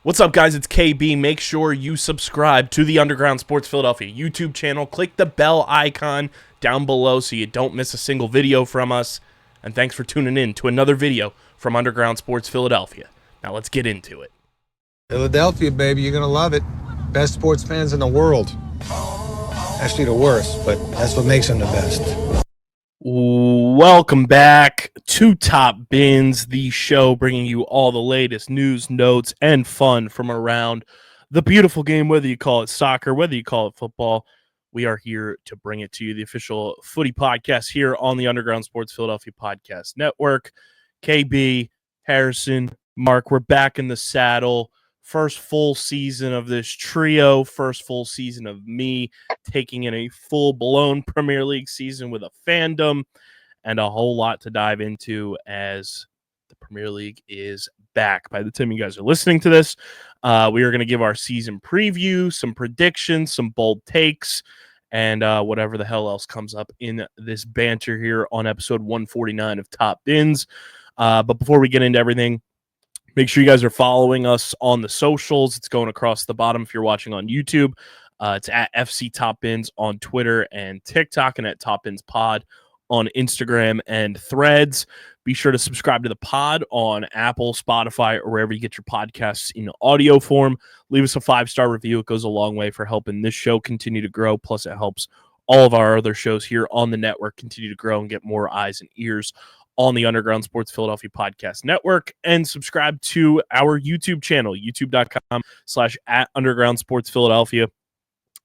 What's up, guys? It's KB. Make sure you subscribe to the Underground Sports Philadelphia YouTube channel. Click the bell icon down below so you don't miss a single video from us. And thanks for tuning in to another video from Underground Sports Philadelphia. Now let's get into it. Philadelphia, baby, you're going to love it. Best sports fans in the world. Actually, the worst, but that's what makes them the best. Welcome back to Top Bins, the show bringing you all the latest news, notes, and fun from around the beautiful game, whether you call it soccer, whether you call it football. We are here to bring it to you, the official footy podcast here on the Underground Sports Philadelphia Podcast Network. KB, Harrison, Mark, we're back in the saddle. First full season of this trio, first full season of me taking in a full-blown Premier League season with a fandom and a whole lot to dive into as the Premier League is back. By the time you guys are listening to this, we are going to give our season preview, some predictions, some bold takes, and whatever the hell else comes up in this banter here on episode 149 of Top Bins. But before we get into everything, make sure you guys are following us on the socials. It's going across the bottom if you're watching on YouTube. It's at FC Top Bins on Twitter and TikTok, and at Top Bins Pod on Instagram and Threads. Be sure to subscribe to the pod on Apple, Spotify, or wherever you get your podcasts in audio form. Leave us a 5-star review. It goes a long way for helping this show continue to grow. Plus, it helps all of our other shows here on the network continue to grow and get more eyes and ears on the Underground Sports Philadelphia Podcast Network. And subscribe to our YouTube channel, youtube.com/@Underground Sports Philadelphia.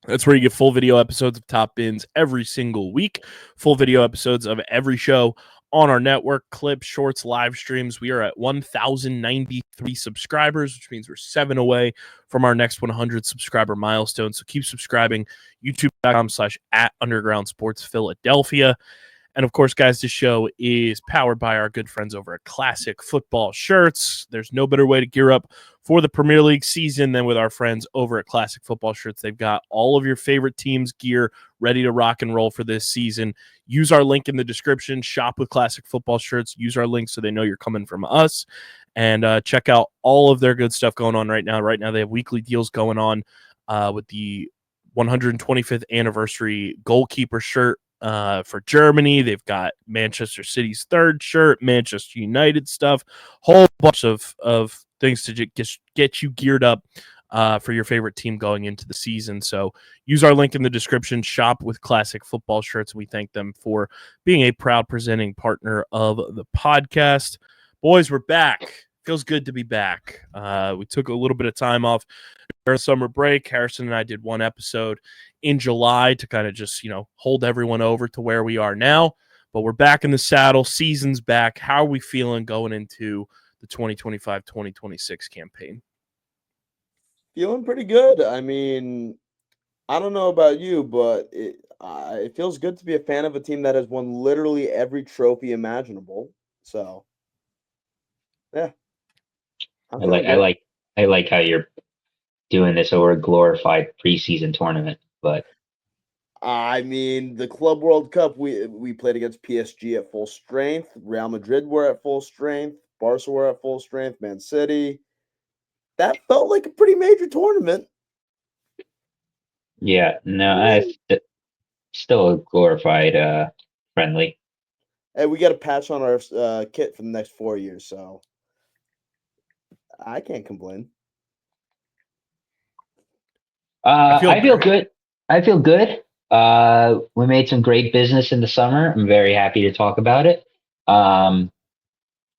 That's where you get full video episodes of Top Bins every single week, full video episodes of every show on our network, clips, shorts, live streams. We are at 1,093 subscribers, which means we're 7 away from our next 100 subscriber milestone. So keep subscribing, youtube.com/@Underground Sports Philadelphia. And of course, guys, this show is powered by our good friends over at Classic Football Shirts. There's no better way to gear up for the Premier League season than with our friends over at Classic Football Shirts. They've got all of your favorite teams' gear ready to rock and roll for this season. Use our link in the description. Shop with Classic Football Shirts. Use our link so they know you're coming from us. And check out all of their good stuff going on right now. Right now, they have weekly deals going on with the 125th anniversary goalkeeper shirt for Germany. They've got Manchester City's third shirt, Manchester United stuff, whole bunch of things to get you geared up for your favorite team going into the season. So use our link in the description. Shop with Classic Football Shirts. We thank them for being a proud presenting partner of the podcast. Boys, we're back. Feels good to be back. We took a little bit of time off during summer break. Harrison and I did one episode in July to kind of just, hold everyone over to where we are now. But we're back in the saddle. Season's back. How are we feeling going into the 2025-2026 campaign? Feeling pretty good. I mean, I don't know about you, but it feels good to be a fan of a team that has won literally every trophy imaginable. So, yeah. I like how you're doing this over a glorified preseason tournament, but I mean, the Club World Cup, we played against PSG at full strength. Real Madrid were at full strength. Barca were at full strength. Man City. That felt like a pretty major tournament. yeah, no, it's still a glorified friendly. And we got a patch on our kit for the next 4 years, so I can't complain. I feel good. I feel good. We made some great business in the summer. I'm very happy to talk about it.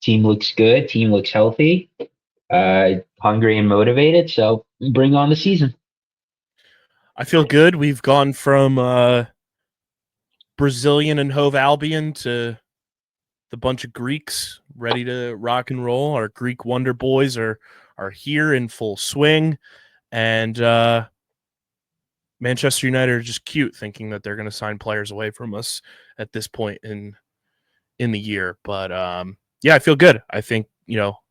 Team looks good. Team looks healthy. Hungry and motivated. So bring on the season. I feel good. We've gone from Brazilian and Hove Albion to the bunch of Greeks ready to rock and roll. Our Greek Wonder Boys are here in full swing. And Manchester United are just cute, thinking that they're going to sign players away from us at this point in the year. But yeah, I feel good. I think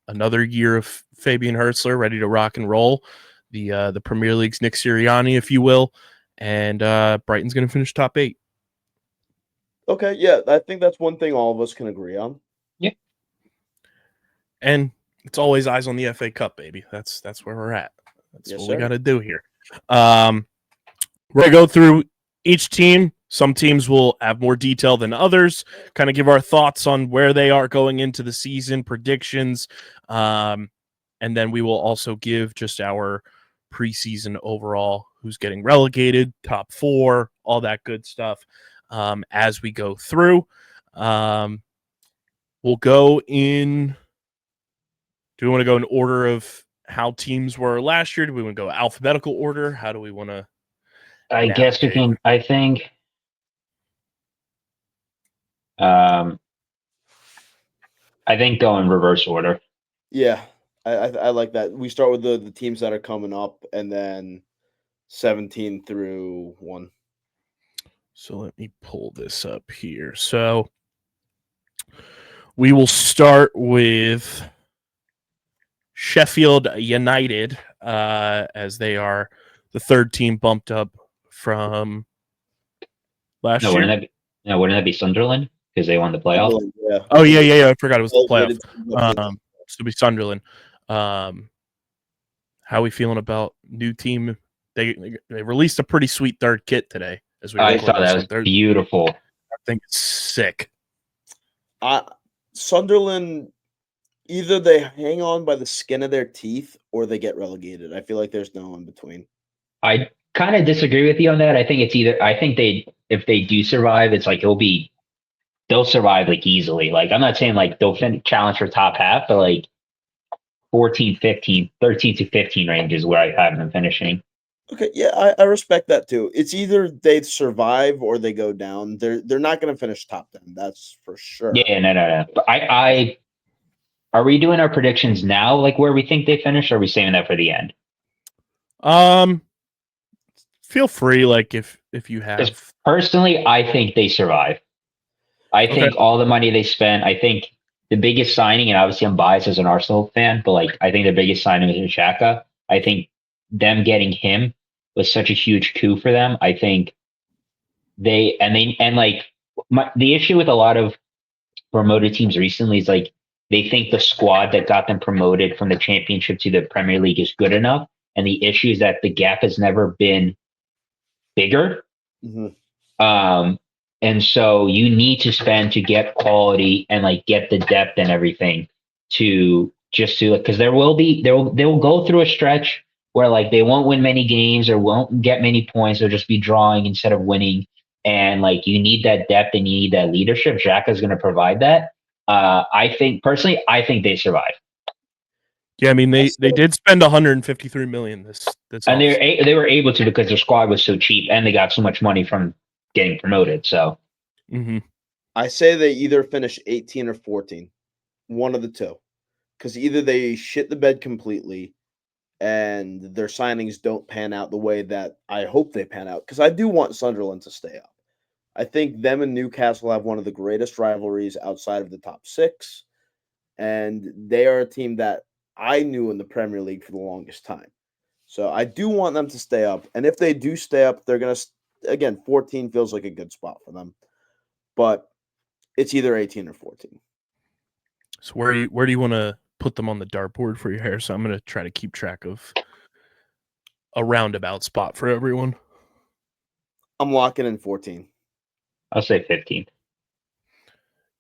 another year of Fabian Hertzler ready to rock and roll. The Premier League's Nick Sirianni, if you will, and Brighton's going to finish top 8. Okay, yeah, I think that's one thing all of us can agree on. Yeah. And It's always eyes on the FA Cup, baby. That's where we're at. That's Yes, what sir. we got to do here. We're gonna go through each team. Some teams will have more detail than others. Kind of give our thoughts on where they are going into the season, predictions, and then we will also give just our preseason overall, who's getting relegated, top 4, all that good stuff as we go through. We'll go in. Do we want to go in order of how teams were last year? Do we want to go alphabetical order? How do we want to? I guess we can. I think. I think go in reverse order. Yeah, I like that. We start with the teams that are coming up, and then 17 through 1. So let me pull this up here. So we will start with Sheffield United, as they are the third team bumped up from last year. Wouldn't that be Sunderland because they won the playoff? Yeah. Oh yeah. I forgot it was the playoff. Relegated. So be Sunderland. How are we feeling about new team? They released a pretty sweet third kit today. As we I thought that was beautiful. I think it's sick. Sunderland, either they hang on by the skin of their teeth or they get relegated. I feel like there's no in between. I kind of disagree with you on that. I think it's either. I think if they do survive, it's like they'll survive like easily. Like I'm not saying like they'll challenge for top half, but like 14, 15, 13 to 15 range is where I have them finishing. Okay, yeah, I respect that too. It's either they survive or they go down. They're not going to finish top 10. That's for sure. Yeah, no. But I are we doing our predictions now, like where we think they finish, or are we saving that for the end? Feel free, like if you have. Personally, I think they survive. I think all the money they spent. I think the biggest signing, and obviously I'm biased as an Arsenal fan, but like I think the biggest signing was Xhaka. I think them getting him was such a huge coup for them. I think the issue with a lot of promoted teams recently is like they think the squad that got them promoted from the championship to the Premier League is good enough, and the issue is that the gap has never been bigger. Mm-hmm. And so you need to spend to get quality and like get the depth and everything because they will go through a stretch where like they won't win many games or won't get many points or just be drawing instead of winning. And like you need that depth and you need that leadership. Xhaka is going to provide that. I think they survive. Yeah, I mean they did spend 153 million this and they were able to because their squad was so cheap and they got so much money from getting promoted. So I say they either finish 18 or 14, one of the two, because either they shit the bed completely and their signings don't pan out the way that I hope they pan out, because I do want Sunderland to stay up. I think them and Newcastle have one of the greatest rivalries outside of the top 6, and they are a team that I knew in the Premier League for the longest time. So I do want them to stay up, and if they do stay up, they're going to, again, 14 feels like a good spot for them, but it's either 18 or 14. So where do you want to put them on the dartboard for your hair? So I'm going to try to keep track of a roundabout spot for everyone. I'm locking in 14. I'll say 15.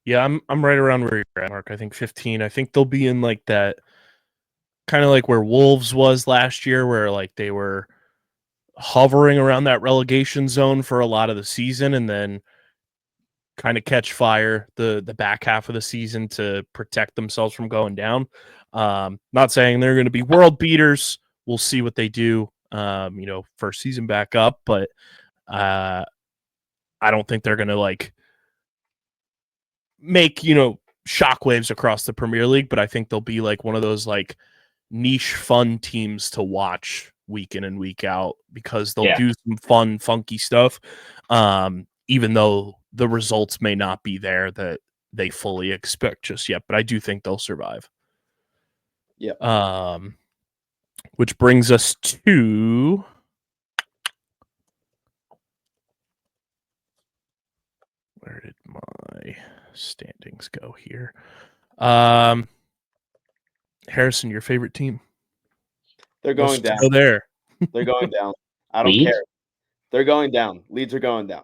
Yeah, I'm right around where you're at, Mark. I think 15. I think they'll be in like that, kind of like where Wolves was last year, where like they were hovering around that relegation zone for a lot of the season and then kind of catch fire the back half of the season to protect themselves from going down. Not saying they're going to be world beaters. We'll see what they do, first season back up, but I don't think they're going to like make, shockwaves across the Premier League, but I think they'll be like one of those like niche fun teams to watch week in and week out because they'll do some fun, funky stuff. Even though the results may not be there that they fully expect just yet, but I do think they'll survive. Yeah. Which brings us to where did my standings go here? Harrison, your favorite team? They're going Let's down. go there. They're going down. I don't Leeds? care. They're going down. Leeds are going down.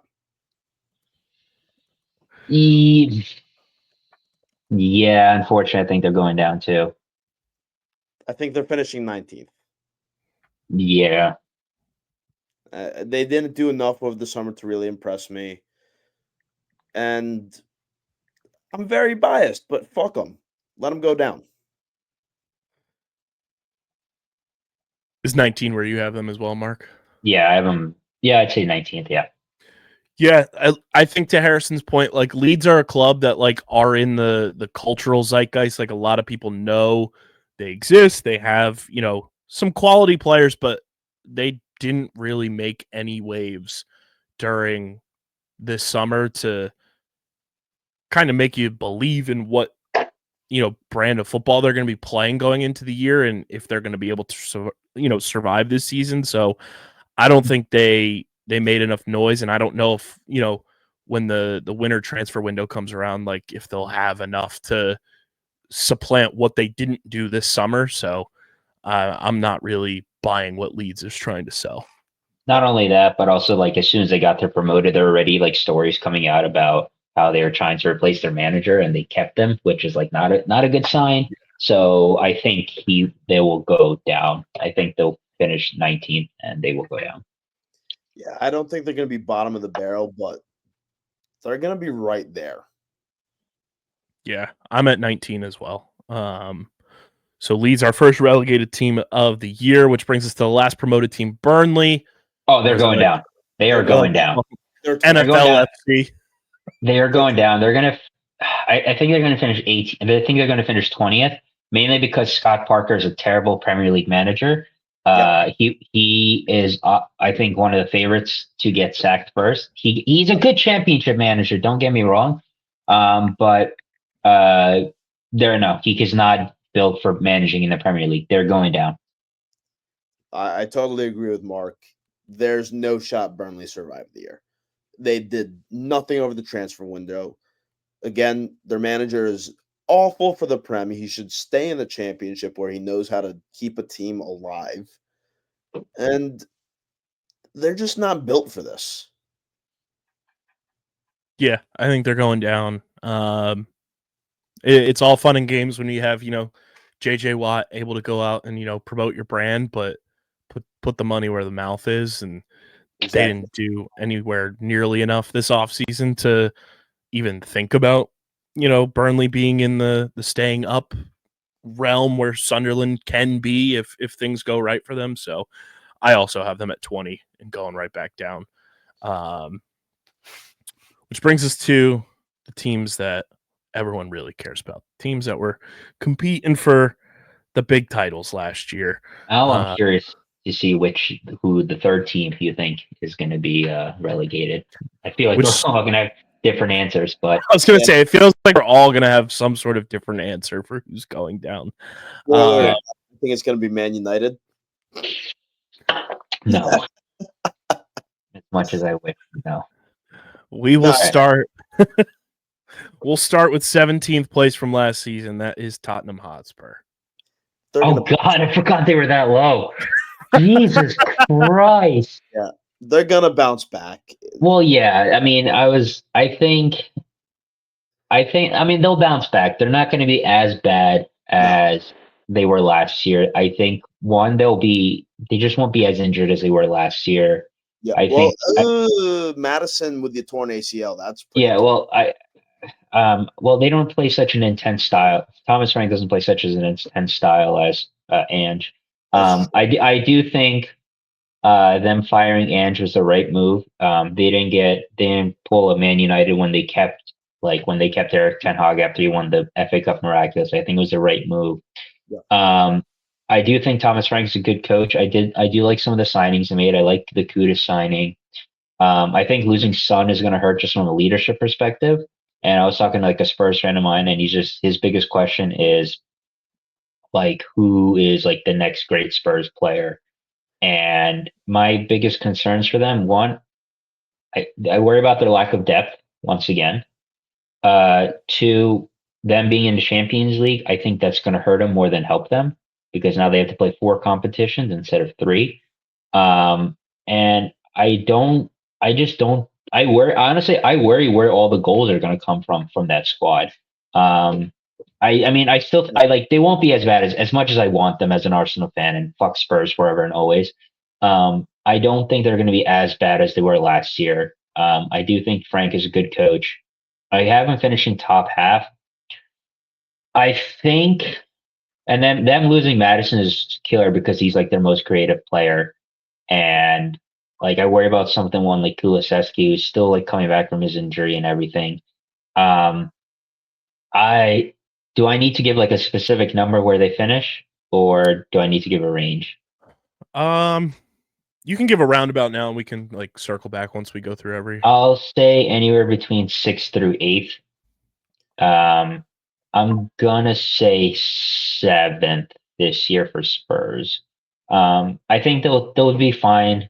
Yeah, unfortunately, I think they're going down too. I think they're finishing 19th. Yeah. They didn't do enough over the summer to really impress me. And I'm very biased, but fuck them. Let them go down. Is 19 where you have them as well, Mark? Yeah, I have them. Yeah, I'd say 19th. Yeah. Yeah, I think to Harrison's point, like Leeds are a club that like are in the cultural zeitgeist. Like a lot of people know they exist. They have, some quality players, but they didn't really make any waves during this summer to kind of make you believe in what brand of football they're going to be playing going into the year and if they're going to be able to survive this season. So I don't think they made enough noise, and I don't know if when the winter transfer window comes around, like if they'll have enough to supplant what they didn't do this summer. So I'm not really buying what Leeds is trying to sell. Not only that, but also like as soon as they got there promoted, there were already like stories coming out about how they were trying to replace their manager and they kept them, which is like not a good sign. So I think they will go down. I think they'll finish 19th and they will go down. Yeah, I don't think they're going to be bottom of the barrel, but they're going to be right there. Yeah, I'm at 19 as well. So Leeds, our first relegated team of the year, which brings us to the last promoted team, Burnley. Oh, they're going down. They are going down. NFL FC. They are going down. They're going to. I think they're going to finish 18th. I think they're going to finish 20th, mainly because Scott Parker is a terrible Premier League manager. He is, I think, one of the favorites to get sacked first. He's a good championship manager. Don't get me wrong, but he is not built for managing in the Premier League. They're going down. I totally agree with Mark. There's no shot Burnley survived the year. They did nothing over the transfer window. Again, their manager is awful for the Prem. He should stay in the Championship where he knows how to keep a team alive. And they're just not built for this. Yeah, I think they're going down. It's all fun and games when you have, JJ Watt able to go out and, promote your brand, but put the money where the mouth is. And They didn't do anywhere nearly enough this offseason to even think about, Burnley being in the staying up realm where Sunderland can be if things go right for them. So I also have them at 20 and going right back down. Which brings us to the teams that everyone really cares about. Teams that were competing for the big titles last year. Now I'm curious to see who the third team you think is going to be relegated. I feel like we're all going to have different answers, but I was going to say it feels like we're all going to have some sort of different answer for who's going down. Well, I think it's going to be Man United. No, as much as I wish. No, we will start. We'll start with 17th place from last season. That is Tottenham Hotspur. God, I forgot they were that low. Jesus Christ. Yeah, they're gonna bounce back. Well, yeah. I mean, I think. I mean, they'll bounce back. They're not going to be as bad as they were last year. I think they just won't be as injured as they were last year. Yeah. Madison with the torn ACL. That's well, they don't play such an intense style. Thomas Frank doesn't play such an intense style as Ange. I do think them firing Ange was the right move. They didn't pull a Man United when they kept Eric Ten Hag after he won the FA Cup miraculously. I think it was the right move. Yeah. I do think Thomas Frank's a good coach. I do like some of the signings he made. I like the Kudus signing. I think losing Son is going to hurt just from a leadership perspective. And I was talking to like a Spurs friend of mine, and his biggest question is like, who is like the next great Spurs player? And my biggest concerns for them, one, I worry about their lack of depth once again. Two, them being in the Champions League, I think that's going to hurt them more than help them because now they have to play 4 competitions instead of 3. And I just don't, I worry, honestly, I worry where all the goals are going to come from that squad. I mean, I like, they won't be as bad as much as I want them as an Arsenal fan and fuck Spurs forever and always. I don't think they're going to be as bad as they were last year. I do think Frank is a good coach. I have him finishing top half. I think, and then them losing Madison is killer because he's like their most creative player. And like, I worry about one like Kulusevski, who's still like coming back from his injury and everything. Do I need to give like a specific number where they finish, or do I need to give a range? You can give a roundabout now, and we can like circle back once we go through every. I'll say anywhere between 6th through 8th. I'm gonna say 7th this year for Spurs. I think they'll be fine.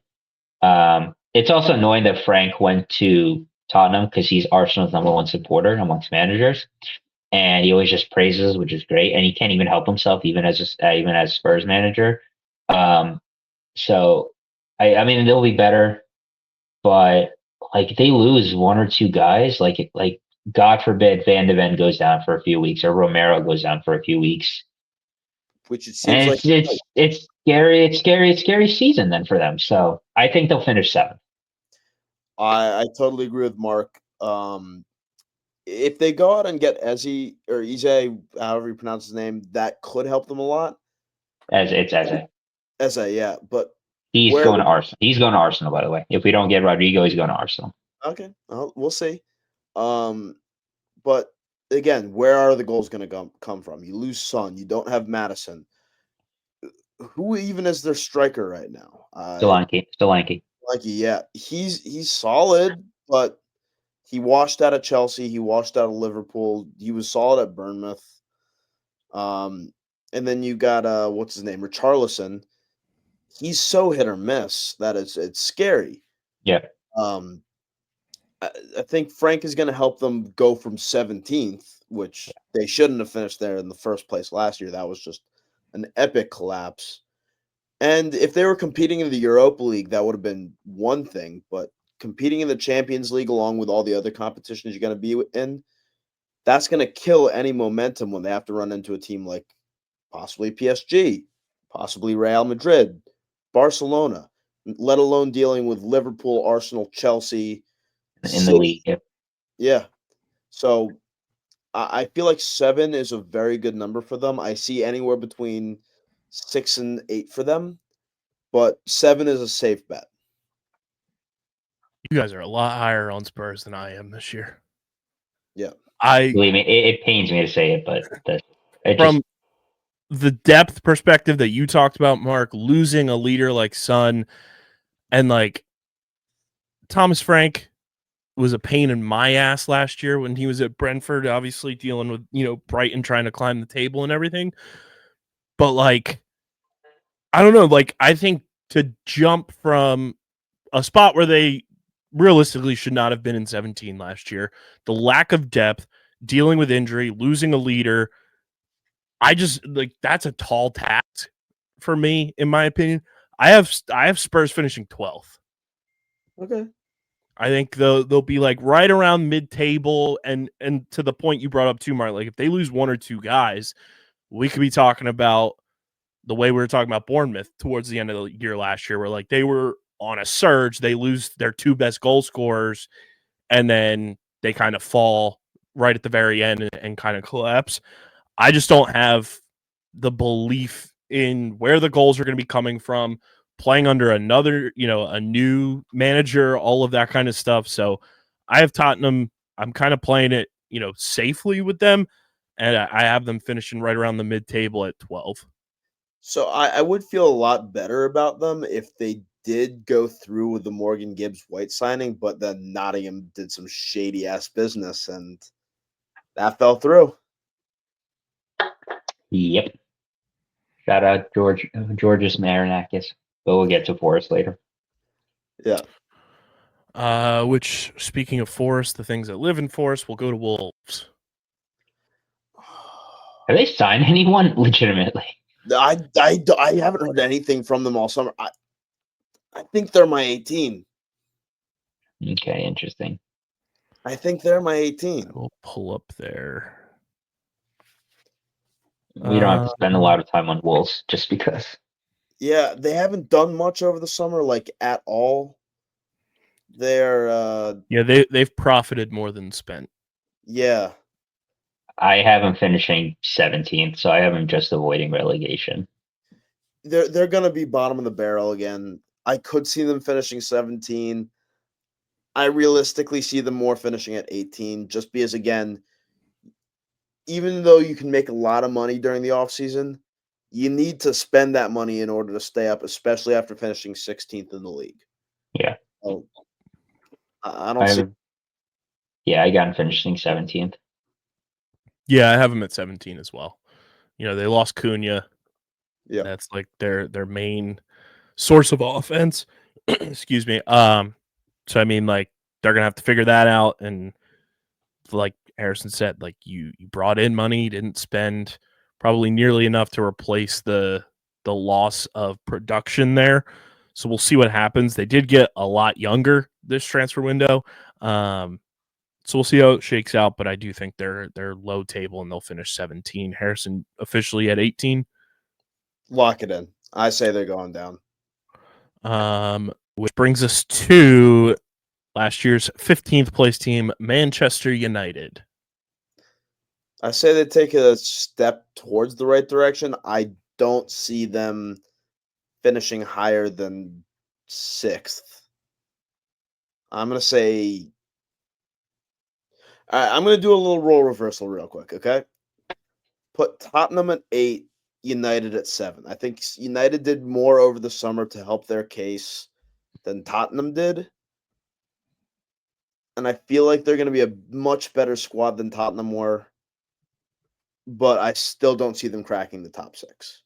It's also annoying that Frank went to Tottenham because he's Arsenal's #1 supporter amongst managers, and he always just praises, which is great. And he can't even help himself, even as Spurs manager. So I mean, they'll be better, but like they lose 1 or 2 guys, like God forbid Van de Ven goes down for a few weeks or Romero goes down for a few weeks. Which it seems like it's scary. It's scary season then for them. So I think they'll finish 7th. I totally agree with Mark. If they go out and get Eze or Eze, however you pronounce his name, that could help them a lot. Eze, yeah, but he's going to Arsenal. He's going to Arsenal, by the way. If we don't get Rodrigo, he's going to Arsenal. Okay, we'll see. But again, where are the goals going to come from? You lose Son. You don't have Madison. Who even is their striker right now? Solanke. Yeah, he's solid, but he washed out of Chelsea. He washed out of Liverpool. He was solid at Bournemouth. And then you got what's his name, Richarlison. He's so hit or miss that it's scary. Yeah. I think Frank is going to help them go from 17th, which they shouldn't have finished there in the first place last year. That was just an epic collapse. And if they were competing in the Europa League, that would have been one thing. But competing in the Champions League along with all the other competitions you're going to be in, that's going to kill any momentum when they have to run into a team like possibly PSG, possibly Real Madrid, Barcelona, let alone dealing with Liverpool, Arsenal, Chelsea. In the league. Yeah. So I feel like 7 is a very good number for them. I see anywhere between 6 and 8 for them, but 7 is a safe bet. You guys are a lot higher on Spurs than I am this year. Yeah. Believe me, it pains me to say it, but from the depth perspective that you talked about, Mark, losing a leader like Son and like Thomas Frank was a pain in my ass last year when he was at Brentford, obviously dealing with, Brighton trying to climb the table and everything. But like, I don't know, like I think to jump from a spot where they realistically should not have been in 17 last year, the lack of depth, dealing with injury, losing a leader, I just like that's a tall task for me, in my opinion. I have Spurs finishing 12th. Okay. I think they'll be like right around mid-table, and to the point you brought up too, Mark, like if they lose 1 or 2 guys, we could be talking about the way we were talking about Bournemouth towards the end of the year last year, where like they were on a surge, they lose their 2 best goal scorers, and then they kind of fall right at the very end and kind of collapse. I just don't have the belief in where the goals are going to be coming from, playing under another, a new manager, all of that kind of stuff. So I have Tottenham. I'm kind of playing it, safely with them, and I have them finishing right around the mid-table at 12. So I would feel a lot better about them if they did go through with the Morgan Gibbs-White signing, but then Nottingham did some shady-ass business, and that fell through. Yep. Shout out Georgios Marinakis. But we'll get to Forest later. Yeah. Which, speaking of Forest, the things that live in Forest, we'll go to Wolves. Have they signed anyone legitimately? I haven't heard anything from them all summer. I think they're my 18. Okay, interesting. I think they're my 18. We'll pull up there. We don't have to spend a lot of time on Wolves just because. Yeah, they haven't done much over the summer, like at all. They're they've profited more than spent. yeah. I have them finishing 17th, so I have them just avoiding relegation. They're gonna be bottom of the barrel again. I could see them finishing 17. I realistically see them more finishing at 18, just because again, even though you can make a lot of money during the offseason, you need to spend that money in order to stay up, especially after finishing 16th in the league. Yeah. So, I don't see. Yeah, I got them finishing 17th. Yeah, I have them at 17 as well. They lost Cunha. Yeah. That's like their main source of offense. Excuse me. So I mean, like, they're gonna have to figure that out. And like Harrison said, like you brought in money, didn't spend probably nearly enough to replace the loss of production there. So we'll see what happens. They did get a lot younger this transfer window. So we'll see how it shakes out, but I do think they're low table and they'll finish 17. Harrison officially at 18. Lock it in. I say they're going down. Which brings us to last year's 15th place team, Manchester United. I say they take a step towards the right direction. I don't see them finishing higher than 6th. I'm going to say I'm going to do a little role reversal real quick, okay? Put Tottenham at 8, United at 7. I think United did more over the summer to help their case than Tottenham did. And I feel like they're going to be a much better squad than Tottenham were. But I still don't see them cracking the top 6.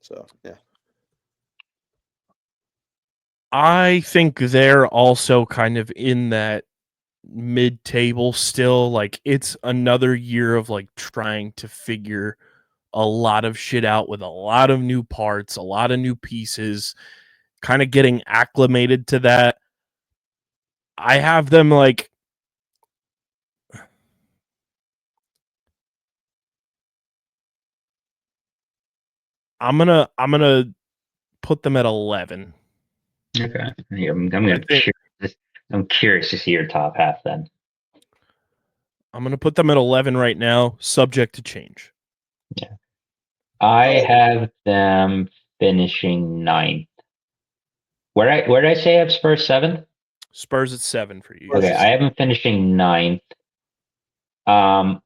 So, yeah. I think they're also kind of in that mid-table still. Like, it's another year of like trying to figure a lot of shit out with a lot of new parts, a lot of new pieces, kind of getting acclimated to that. I have them like I'm gonna put them at 11. Okay. I'm curious to see your top half then. I'm gonna put them at 11 right now, subject to change. Yeah. I have them finishing 9th. Where did I say I have Spurs 7th? Spurs at 7 for you. Okay, I have them finishing 9th. I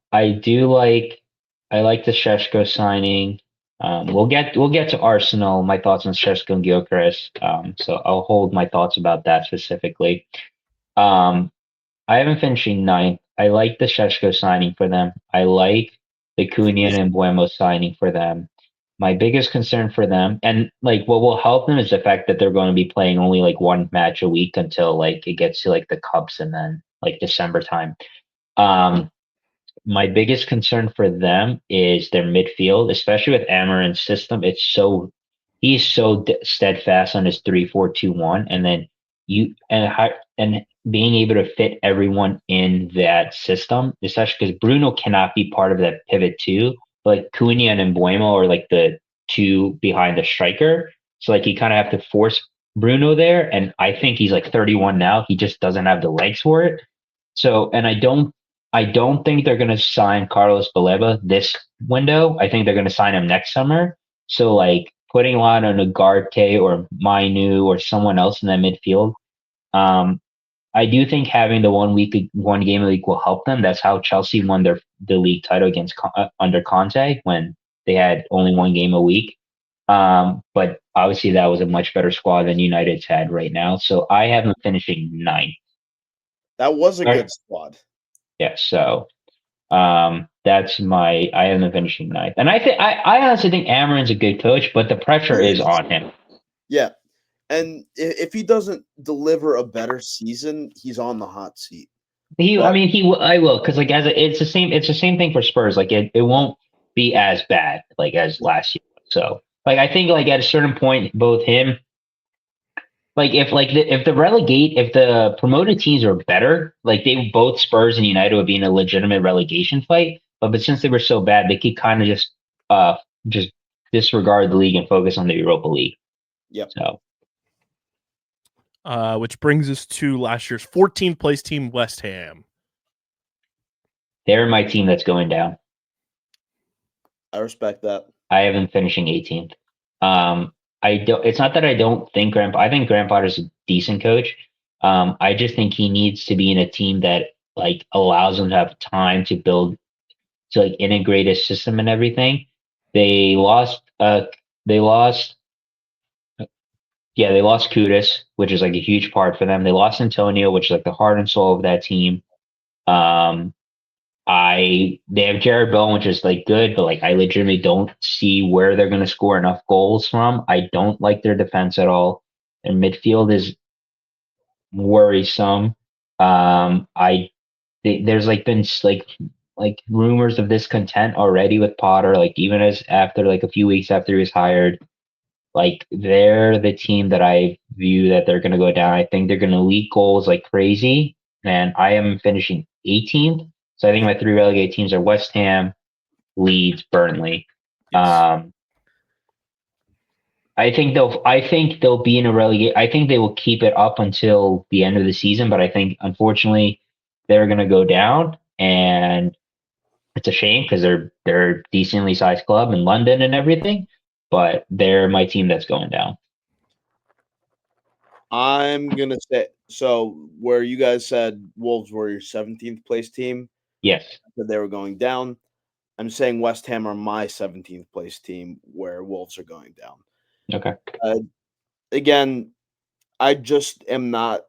like the Šeško signing. We'll get to Arsenal. My thoughts on Šeško and Gyökeres. So I'll hold my thoughts about that specifically. I have them finishing 9th. I like the Šeško signing for them. I like the Cunha and Mbeumo signing for them. My biggest concern for them, and like what will help them, is the fact that they're going to be playing only like one match a week until like it gets to like the Cups and then like December time. My biggest concern for them is their midfield, especially with Amarin's system. He's so steadfast on his 3-4-2-1, and then and being able to fit everyone in that system, especially because Bruno cannot be part of that pivot too. Like Cunha and Mbeumo are like the two behind the striker, so like you kind of have to force Bruno there. And I think he's like 31 now. He just doesn't have the legs for it. So, and I don't think they're going to sign Carlos Baleba this window. I think they're going to sign him next summer. So, like, putting a lot on Ugarte or Mainu or someone else in that midfield, I do think having the one game a week will help them. That's how Chelsea won the league title under Conte, when they had only one game a week. But obviously that was a much better squad than United's had right now. So I have them finishing 9th. That was a good squad. Yeah, so that's I have them finishing 9th. And I honestly think Amarin's a good coach, but the pressure is on him. Yeah. And if he doesn't deliver a better season, he's on the hot seat. I will, because like it's the same thing for Spurs. Like it won't be as bad like as last year. So like I think like at a certain point, both him, like if the promoted teams were better, like they both Spurs and United would be in a legitimate relegation fight. But since they were so bad, they could kind of just disregard the league and focus on the Europa League. Yep. So which brings us to last year's 14th place team, West Ham. they're my team that's going down. I respect that. I have them finishing 18th. I don't. It's not that I don't think I think Graham Potter's a decent coach. I just think he needs to be in a team that like allows him to have time to build, to like integrate his system and everything. They lost. They lost. Yeah, they lost Kudus, which is like a huge part for them. They lost Antonio, which is like the heart and soul of that team. They have Jared Bowen, which is like good, but like I legitimately don't see where they're going to score enough goals from. I don't like their defense at all. Their midfield is worrisome. There's like been like rumors of discontent already with Potter. Like even as after like a few weeks after he was hired, like they're the team that I view that they're going to go down. I think they're going to leak goals like crazy, and I am finishing 18th. So I think my 3 relegated teams are West Ham, Leeds, Burnley. Yes. I think they'll be in a relegate. I think they will keep it up until the end of the season, but I think unfortunately they're going to go down, and it's a shame because they're a decently sized club in London and everything, but they're my team that's going down. I'm gonna say so. Where you guys said Wolves were your 17th place team, Yes. that they were going down. I'm saying West Ham are my 17th place team, where Wolves are going down. Okay. Again, I just am not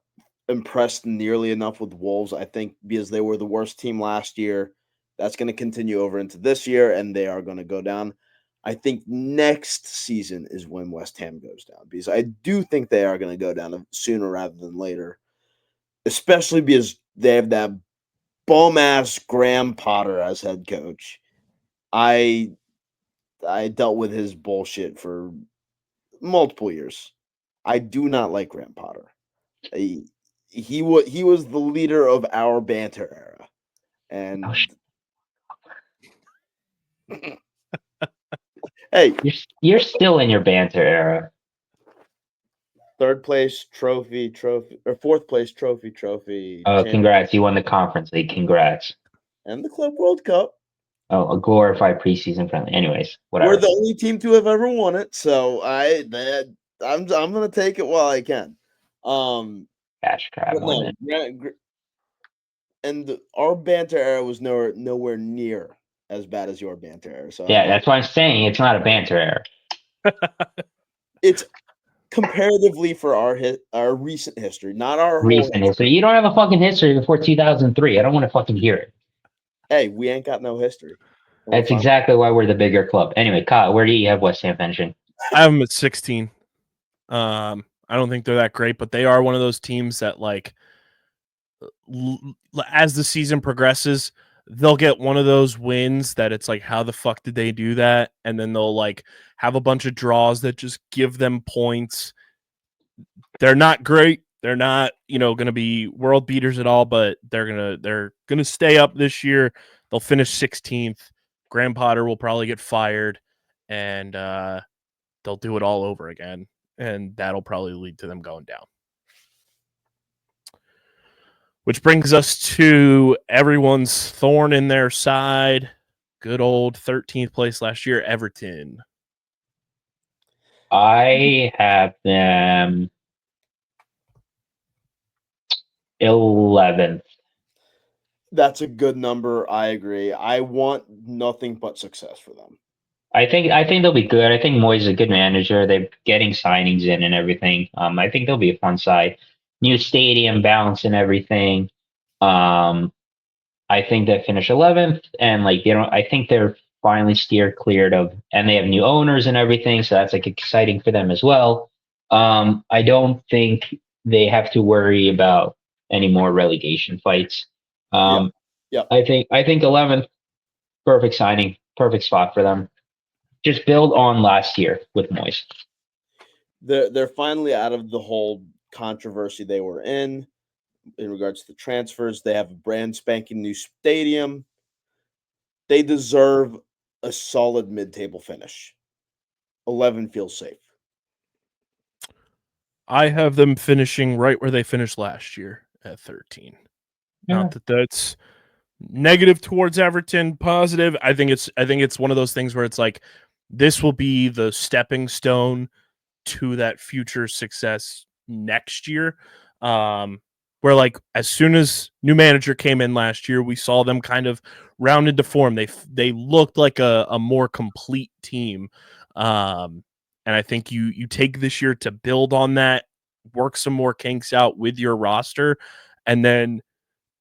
impressed nearly enough with Wolves. I think because they were the worst team last year, that's going to continue over into this year, and they are going to go down. I think next season is when West Ham goes down, because I do think they are going to go down sooner rather than later, especially because they have that bum-ass Graham Potter as head coach. I dealt with his bullshit for multiple years. I do not like Graham Potter. He was the leader of our banter era, and hey, you're still in your banter era. Third place trophy, or fourth place trophy. Oh, congrats! You won the Conference League. Congrats. And the Club World Cup. Oh, a glorified preseason friendly. Anyways, whatever. We're the only team to have ever won it, so I'm gonna take it while I can. Cash grab. No, and our banter era was nowhere near as bad as your banter era. So yeah, that's why I'm saying it's not a banter era. It's comparatively for our recent history, not our recent history. You don't have a fucking history before 2003. I don't want to fucking hear it. Hey, we ain't got no history. That's exactly why we're the bigger club. Anyway, Kyle, where do you have West Ham finishing? I have them at 16. I don't think they're that great, but they are one of those teams that, like, as the season progresses, they'll get one of those wins that it's like, how the fuck did they do that? And then they'll like have a bunch of draws that just give them points. They're not great. They're not, going to be world beaters at all, but they're gonna stay up this year. They'll finish 16th. Graham Potter will probably get fired, and they'll do it all over again, and that'll probably lead to them going down. Which brings us to everyone's thorn in their side. Good old 13th place last year, Everton. I have them 11th. That's a good number. I agree. I want nothing but success for them. I think they'll be good. I think Moyes is a good manager. They're getting signings in and everything. I think they'll be a fun side. New stadium, balance and everything. I think they finish 11th, and like I think they're finally steer cleared of, and they have new owners and everything, so that's like exciting for them as well. I don't think they have to worry about any more relegation fights. Yeah. I think 11th, perfect signing, perfect spot for them. Just build on last year with Moyes. They're finally out of the whole controversy they were in regards to transfers. They have a brand spanking new stadium. They deserve a solid mid-table finish. 11 feels safe. I have them finishing right where they finished last year at 13. Yeah. Not that that's negative towards Everton, positive. I think it's one of those things where it's like this will be the stepping stone to that future success next year. Where like as soon as new manager came in last year, we saw them kind of round into form. They looked like a more complete team. And I think you take this year to build on that, work some more kinks out with your roster, and then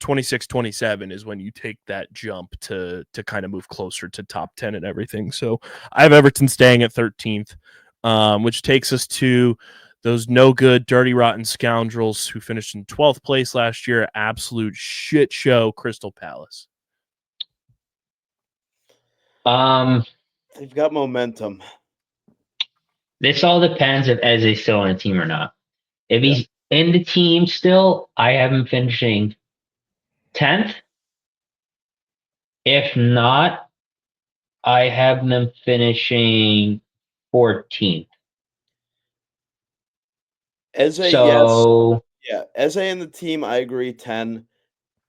26-27 is when you take that jump to kind of move closer to top 10 and everything. So I have Everton staying at 13th, which takes us to those no good, dirty, rotten scoundrels who finished in 12th place last year. Absolute shit show, Crystal Palace. They've got momentum. This all depends if Eze's still on the team or not. If Yeah. he's in the team still, I have him finishing 10th. If not, I have them finishing 14th. Eze, So yes. Yeah. Eze in the team, I agree, 10.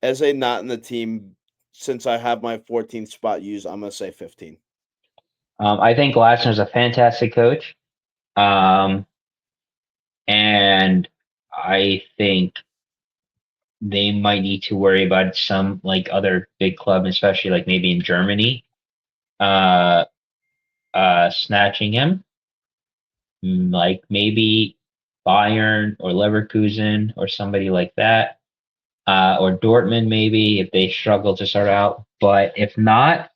Eze not in the team, since I have my 14th spot used, I'm going to say 15. I think Glasner's a fantastic coach. And I think they might need to worry about some like other big club, especially like maybe in Germany, uh, snatching him, like maybe Bayern or Leverkusen or somebody like that, or Dortmund maybe if they struggle to start out. But if not,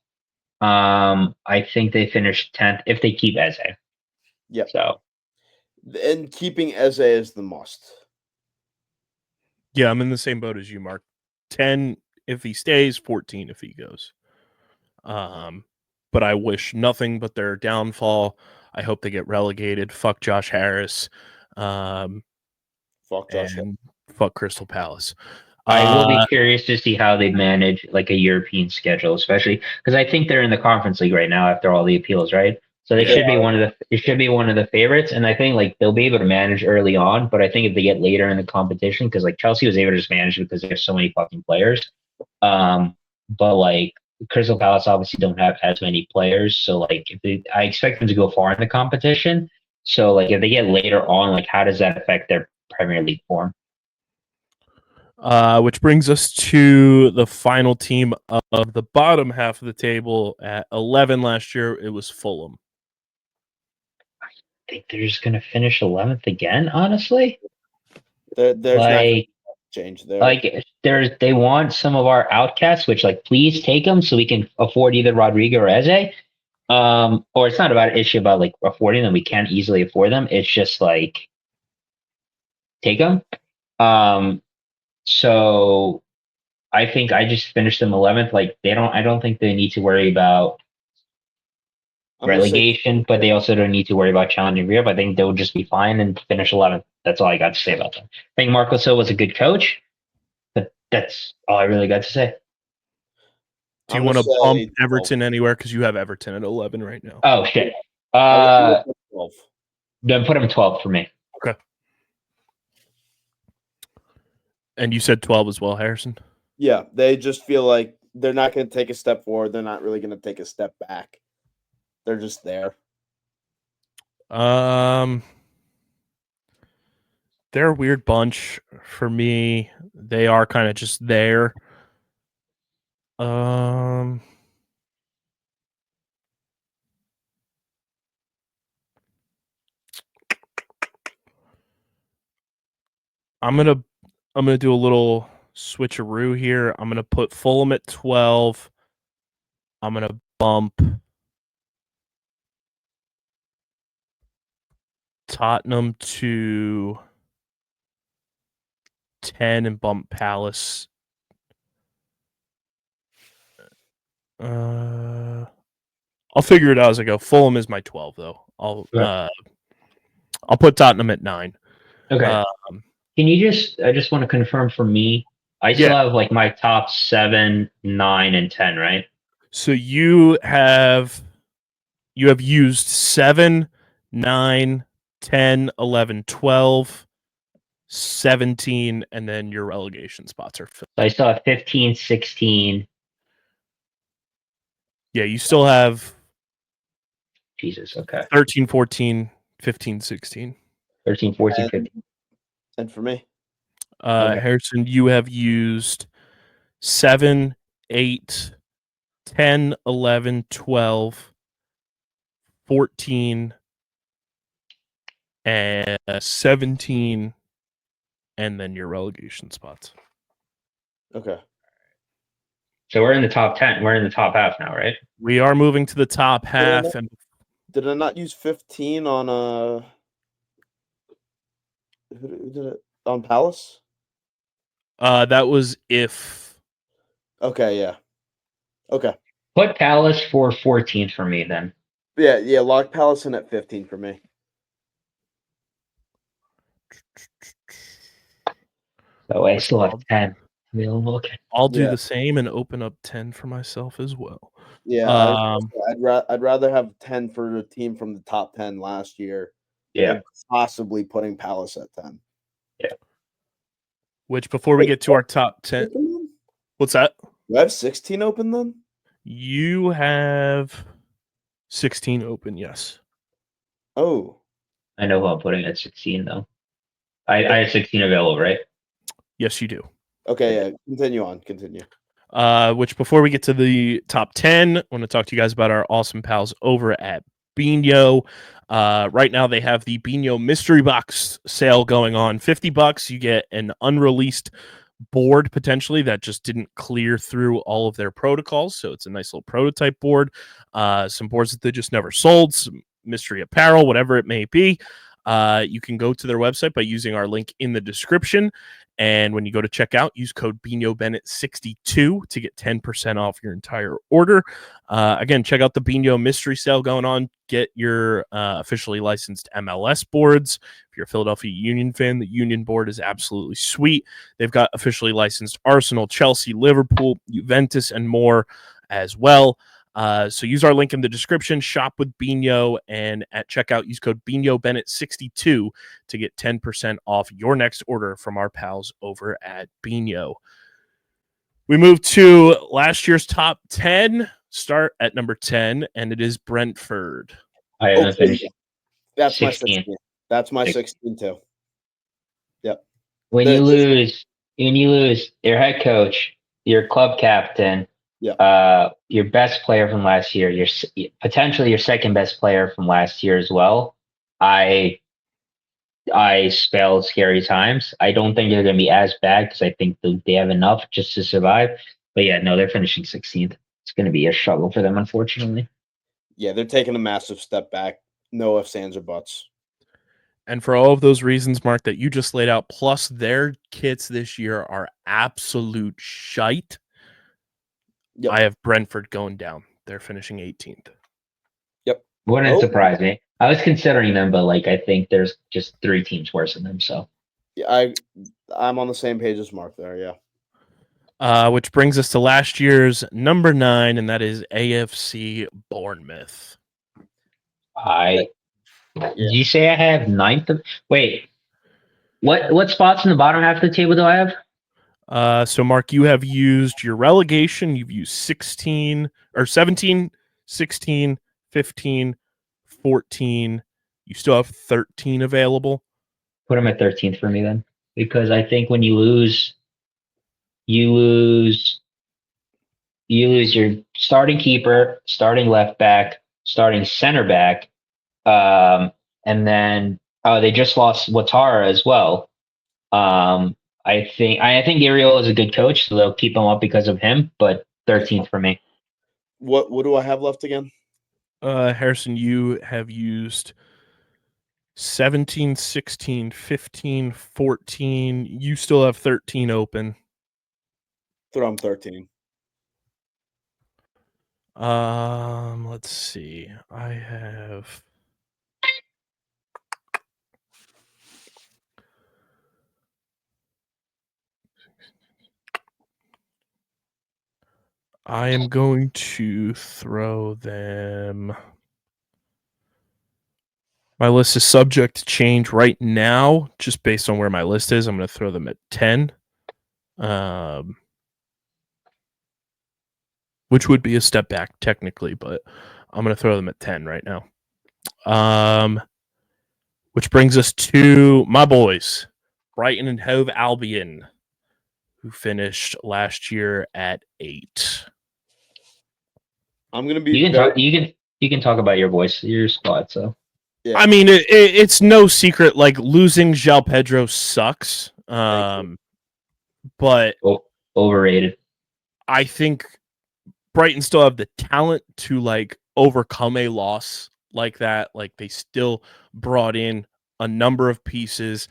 I think they finish 10th if they keep Eze. Yep. So And keeping Eze is the must. Yeah, I'm in the same boat as you, Mark. 10 if he stays, 14 if he goes. But I wish nothing but their downfall. I hope they get relegated. Fuck Josh Harris. Fuck Josh. And fuck Crystal Palace. I will be curious to see how they manage like a European schedule, especially because I think they're in the Conference League right now after all the appeals, right? So they Yeah. should be one of the favorites, and I think like they'll be able to manage early on. But I think if they get later in the competition, because like Chelsea was able to just manage because there's so many fucking players. But like Crystal Palace obviously don't have as many players, so like I expect them to go far in the competition. So like if they get later on, like how does that affect their Premier League form? Which brings us to the final team of the bottom half of the table at 11 last year. It was Fulham. I think they're just gonna finish 11th again. Honestly, There's not like change there. like they want some of our outcasts, which like please take them so we can afford either Rodrigo or Eze. Or it's not about an issue about like affording them. We can't easily afford them. It's just like take them. So I think I just finished them 11th. Like I don't think they need to worry about I'm gonna say relegation, but they also don't need to worry about challenging Europe. I think they'll just be fine and finish 11th. That's all I got to say about them. I think Marco Silva was a good coach, but that's all I really got to say. Do you I'm want to gonna bump say 12. Everton anywhere? Because you have Everton at 11 right now. Oh shit. I'm gonna say 12. Then put him 12 for me. Okay. And you said 12 as well, Harrison? Yeah, they just feel like they're not going to take a step forward. They're not really going to take a step back. They're just there. They're a weird bunch for me. They are kind of just there. I'm gonna do a little switcheroo here. I'm gonna put Fulham at 12. I'm gonna bump Tottenham to 10 and bump Palace I'll figure it out as I go. Fulham is my 12, though. I'll put Tottenham at 9. Okay. Can you I just want to confirm for me, I still have like my top 7, 9, and 10, right? So you have used 7, 9, 10, 11, 12, 17, and then your relegation spots are filled. So I still have 15, 16. Yeah, you still have Jesus, okay. 13, 14, 15, 16. 13, 14, 15. And for me? Okay. Harrison, you have used 7, 8, 10, 11, 12, 14, and 17, and then your relegation spots. Okay. So we're in the top 10. We're in the top half now, right? We are moving to the top half. Did I not use 15 on who did it on Palace? That was if. Okay, yeah. Okay. Put Palace for 14th for me then. Yeah, lock Palace in at 15 for me. So I still have 10 available. Okay. I'll do the same and open up 10 for myself as well. Yeah, I'd rather have 10 for a team from the top 10 last year. Yeah. Than possibly putting Palace at 10. Yeah. Which before we get to our top 10, what's that? Do I have 16 open then? You have 16 open, yes. Oh. I know who I'm putting at 16 though. I have 16 available, right? Yes, you do. Okay, yeah. Continue. Which before we get to the top 10, I want to talk to you guys about our awesome pals over at Biñho. Right now they have the Biñho mystery box sale going on. $50, you get an unreleased board potentially that just didn't clear through all of their protocols. So it's a nice little prototype board. Some boards that they just never sold, some mystery apparel, whatever it may be. You can go to their website by using our link in the description. And when you go to checkout, use code Biñho Bennett 62 to get 10% off your entire order. Again, check out the Biñho mystery sale going on. Get your officially licensed MLS boards. If you're a Philadelphia Union fan, the Union board is absolutely sweet. They've got officially licensed Arsenal, Chelsea, Liverpool, Juventus, and more as well. So use our link in the description, shop with Biñho, and at checkout, use code Biñho Bennett 62 to get 10% off your next order from our pals over at Biñho. We move to last year's top 10, start at number 10, and it is Brentford. I haven't finished. That's 16. my 16. That's my 16 too. Yep. When you lose your head coach, your club captain, your best player from last year, your potentially your second best player from last year as well. I spelled scary times. I don't think they're going to be as bad because I think they have enough just to survive. But yeah, no, they're finishing 16th. It's going to be a struggle for them, unfortunately. Yeah, they're taking a massive step back. No ifs, ands, or buts. And for all of those reasons, Mark, that you just laid out, plus their kits this year are absolute shite. Yep. I have Brentford going down. They're finishing 18th. Yep. Wouldn't surprise me. I was considering them, but I think there's just 3 teams worse than them. So yeah, I'm on the same page as Mark there. Yeah. Which brings us to last year's number 9, and that is AFC Bournemouth. Did you say I have 9th? Wait, what spots in the bottom half of the table do I have? So Mark, you have used your relegation. You've used 16 or 17, 16, 15, 14. You still have 13 available. Put them at 13th for me then, because I think when you lose your starting keeper, starting left back, starting center back, and then they just lost Ouattara as well. I think Ariel is a good coach, so they'll keep him up because of him. But 13th for me. What do I have left again? Harrison, you have used 17, 16, 15, 14. You still have 13 open. Throw them 13. Let's see. I have. I am going to throw them. My list is subject to change right now, just based on where my list is. I'm going to throw them at 10, which would be a step back technically, but I'm going to throw them at 10 right now. Which brings us to my boys, Brighton and Hove Albion, who finished last year at 8. I'm gonna be. You can talk about your squad. So Yeah. I mean, it's no secret. Like losing João Pedro sucks, you. but overrated. I think Brighton still have the talent to like overcome a loss like that. Like they still brought in a number of pieces.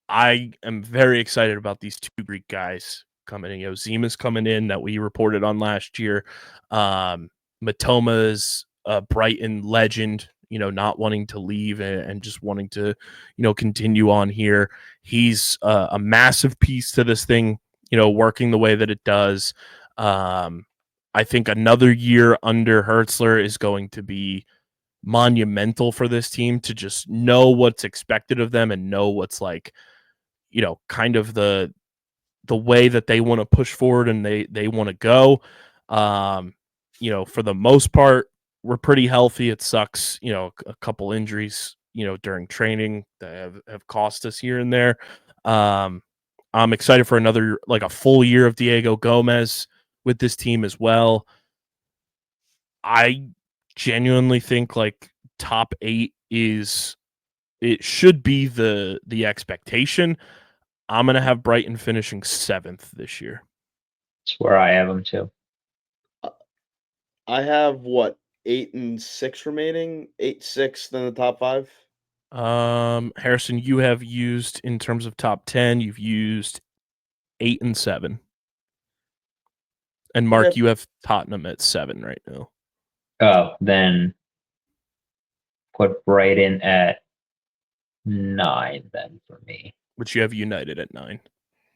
I am very excited about these two Greek guys coming in. You know, Zima's coming in that we reported on last year. Matoma's a Brighton legend, you know, not wanting to leave and just wanting to, you know, continue on here. He's a massive piece to this thing, you know, working the way that it does. I think another year under Hertzler is going to be monumental for this team to just know what's expected of them and know what's like, you know, kind of the way that they want to push forward and they want to go. You know, for the most part, we're pretty healthy. It sucks, you know, a couple injuries, you know, during training that have cost us here and there. I'm excited for another, like a full year of Diego Gomez with this team as well. I genuinely think like top 8 it should be the expectation. I'm going to have Brighton finishing 7th this year. That's where I have them too. I have what 8 and 6 remaining. 8, 6, then the top 5. Harrison, you have used in terms of top 10, you've used 8 and 7. And Mark, Okay. you have Tottenham at 7 right now. Oh, then put Brighton at 9 then for me. Which you have United at 9.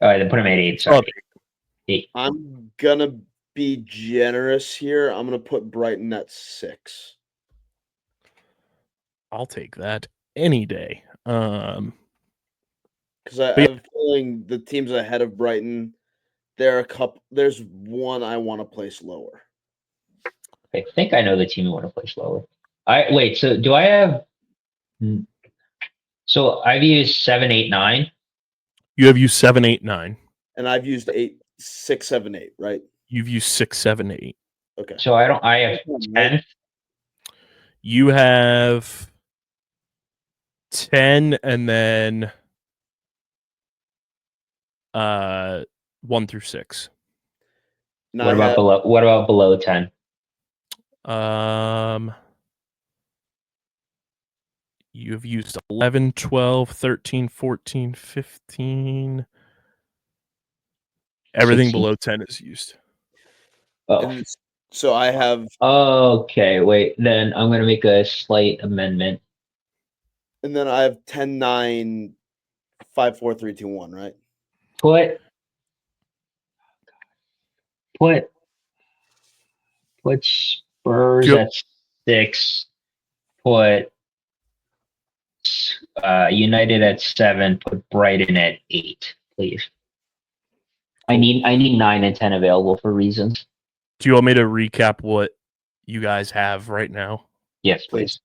All right, then put him at 8. Sorry, 8. I'm gonna be generous here. I'm gonna put Brighton at 6. I'll take that any day. Because I have a feeling the teams ahead of Brighton, there's one I want to place lower. I think I know the team you want to place lower. Wait. So do I have? So I've used 7, 8, 9. You have used 7, 8, 9. And I've used 8, 6, 7, 8, right? You've used 6, 7, 8. Okay. So I have 10. You have 10 and then 1 through 6. Now What about below 10? You have used 11, 12, 13, 14, 15. Everything 16. below 10 is used. Oh. And so I have. Okay, wait. Then I'm going to make a slight amendment. And then I have 10, 9, 5, 4, 3, 2, 1, right? Put Spurs at 6. Put United at 7. Put Brighton at 8, please. I need 9 and 10 available for reasons. Do you want me to recap what you guys have right now? Yes, please.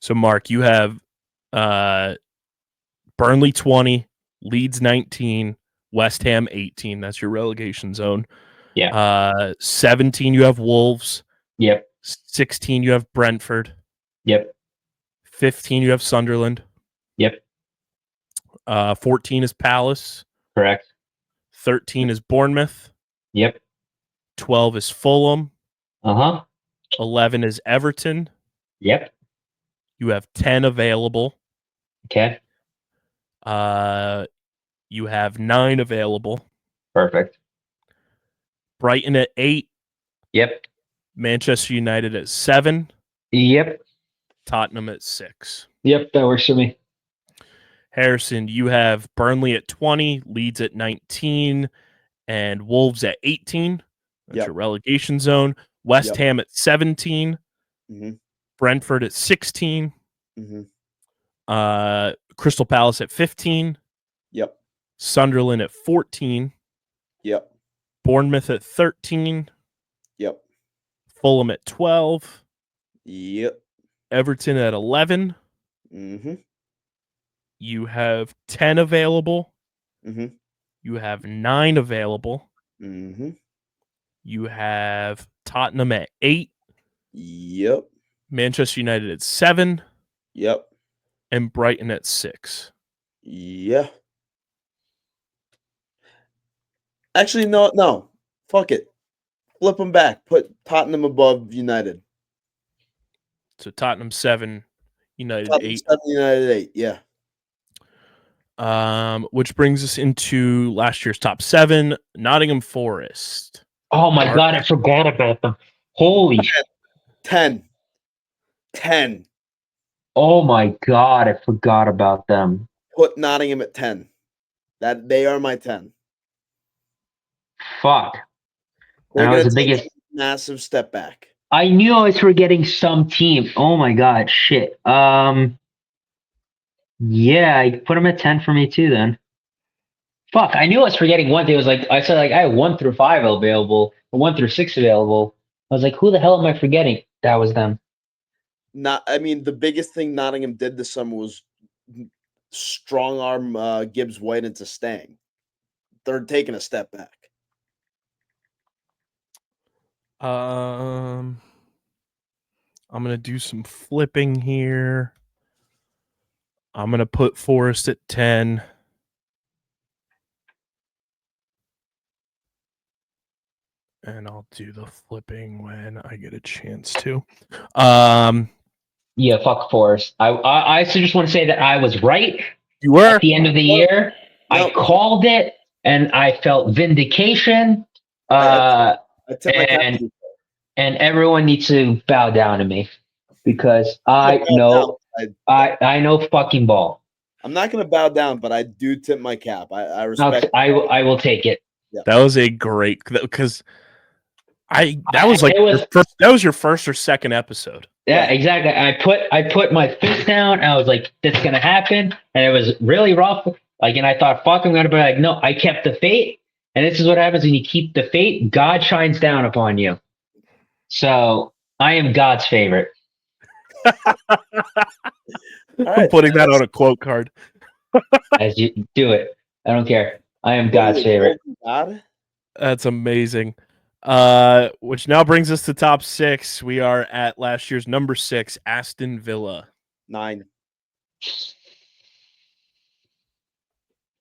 So, Mark, you have Burnley 20, Leeds 19, West Ham 18. That's your relegation zone. Yeah. 17, you have Wolves. Yep. 16, you have Brentford. Yep. 15, you have Sunderland. Yep. 14 is Palace. Correct. 13 is Bournemouth. Yep. 12 is Fulham. 11 is Everton. Yep. You have 10 available. Okay. You have 9 available. Perfect. Brighton at 8. Yep. Manchester United at 7. Yep. Tottenham at 6. Yep. That works for me. Harrison, you have Burnley at 20, Leeds at 19, and Wolves at 18. That's Yep. your relegation zone. West Yep. Ham at 17. Mm-hmm. Brentford at 16. Mm-hmm. Crystal Palace at 15. Yep. Sunderland at 14. Yep. Bournemouth at 13. Yep. Fulham at 12. Yep. Everton at 11. Mm-hmm. You have 10 available. Mm-hmm. You have 9 available. Mm-hmm. You have Tottenham at 8. Yep. Manchester United at 7. Yep. And Brighton at 6. Yeah. Actually, no. Fuck it. Flip them back. Put Tottenham above United. So Tottenham 7, United Tottenham 8. 7, United 8. Yeah. Which brings us into last year's top 7, Nottingham Forest. Oh my God, I forgot about them. Holy 10. Oh my God, I forgot about them. Put Nottingham at 10. That they are my 10. Fuck. They're That going was to the take biggest. a massive step back. I knew I was forgetting some team. Oh my God, shit. Yeah, I put them at 10 for me too then. Fuck, I knew I was forgetting one thing. It was like, I said, like, I had 1 through 5 available, or 1 through 6 available. I was like, who the hell am I forgetting? That was them. The biggest thing Nottingham did this summer was strong arm Gibbs White into staying. They're taking a step back. I'm gonna do some flipping here. I'm gonna put Forest at 10. And I'll do the flipping when I get a chance to. Yeah, fuck Forest. I just want to say that I was right You were at the end of the year. No. I called it, and I felt vindication. I took my cap And to you. and everyone needs to bow down to me because I Bow know down. I know fucking ball. I'm not going to bow down, but I do tip my cap. I respect. I will take it. that was a great because that was like It was- that was your first or second episode. Yeah, exactly. I put my fist down. And I was like, "This is gonna happen," and it was really rough. Like, and I thought, "Fuck, I'm gonna be like, no." I kept the faith, and this is what happens when you keep the faith. God shines down upon you. So I am God's favorite. All I'm right, putting that on a quote card. As you do it, I don't care. I am God's favorite. God. That's amazing. Which now brings us to top 6. We are at last year's number 6, Aston Villa. 9.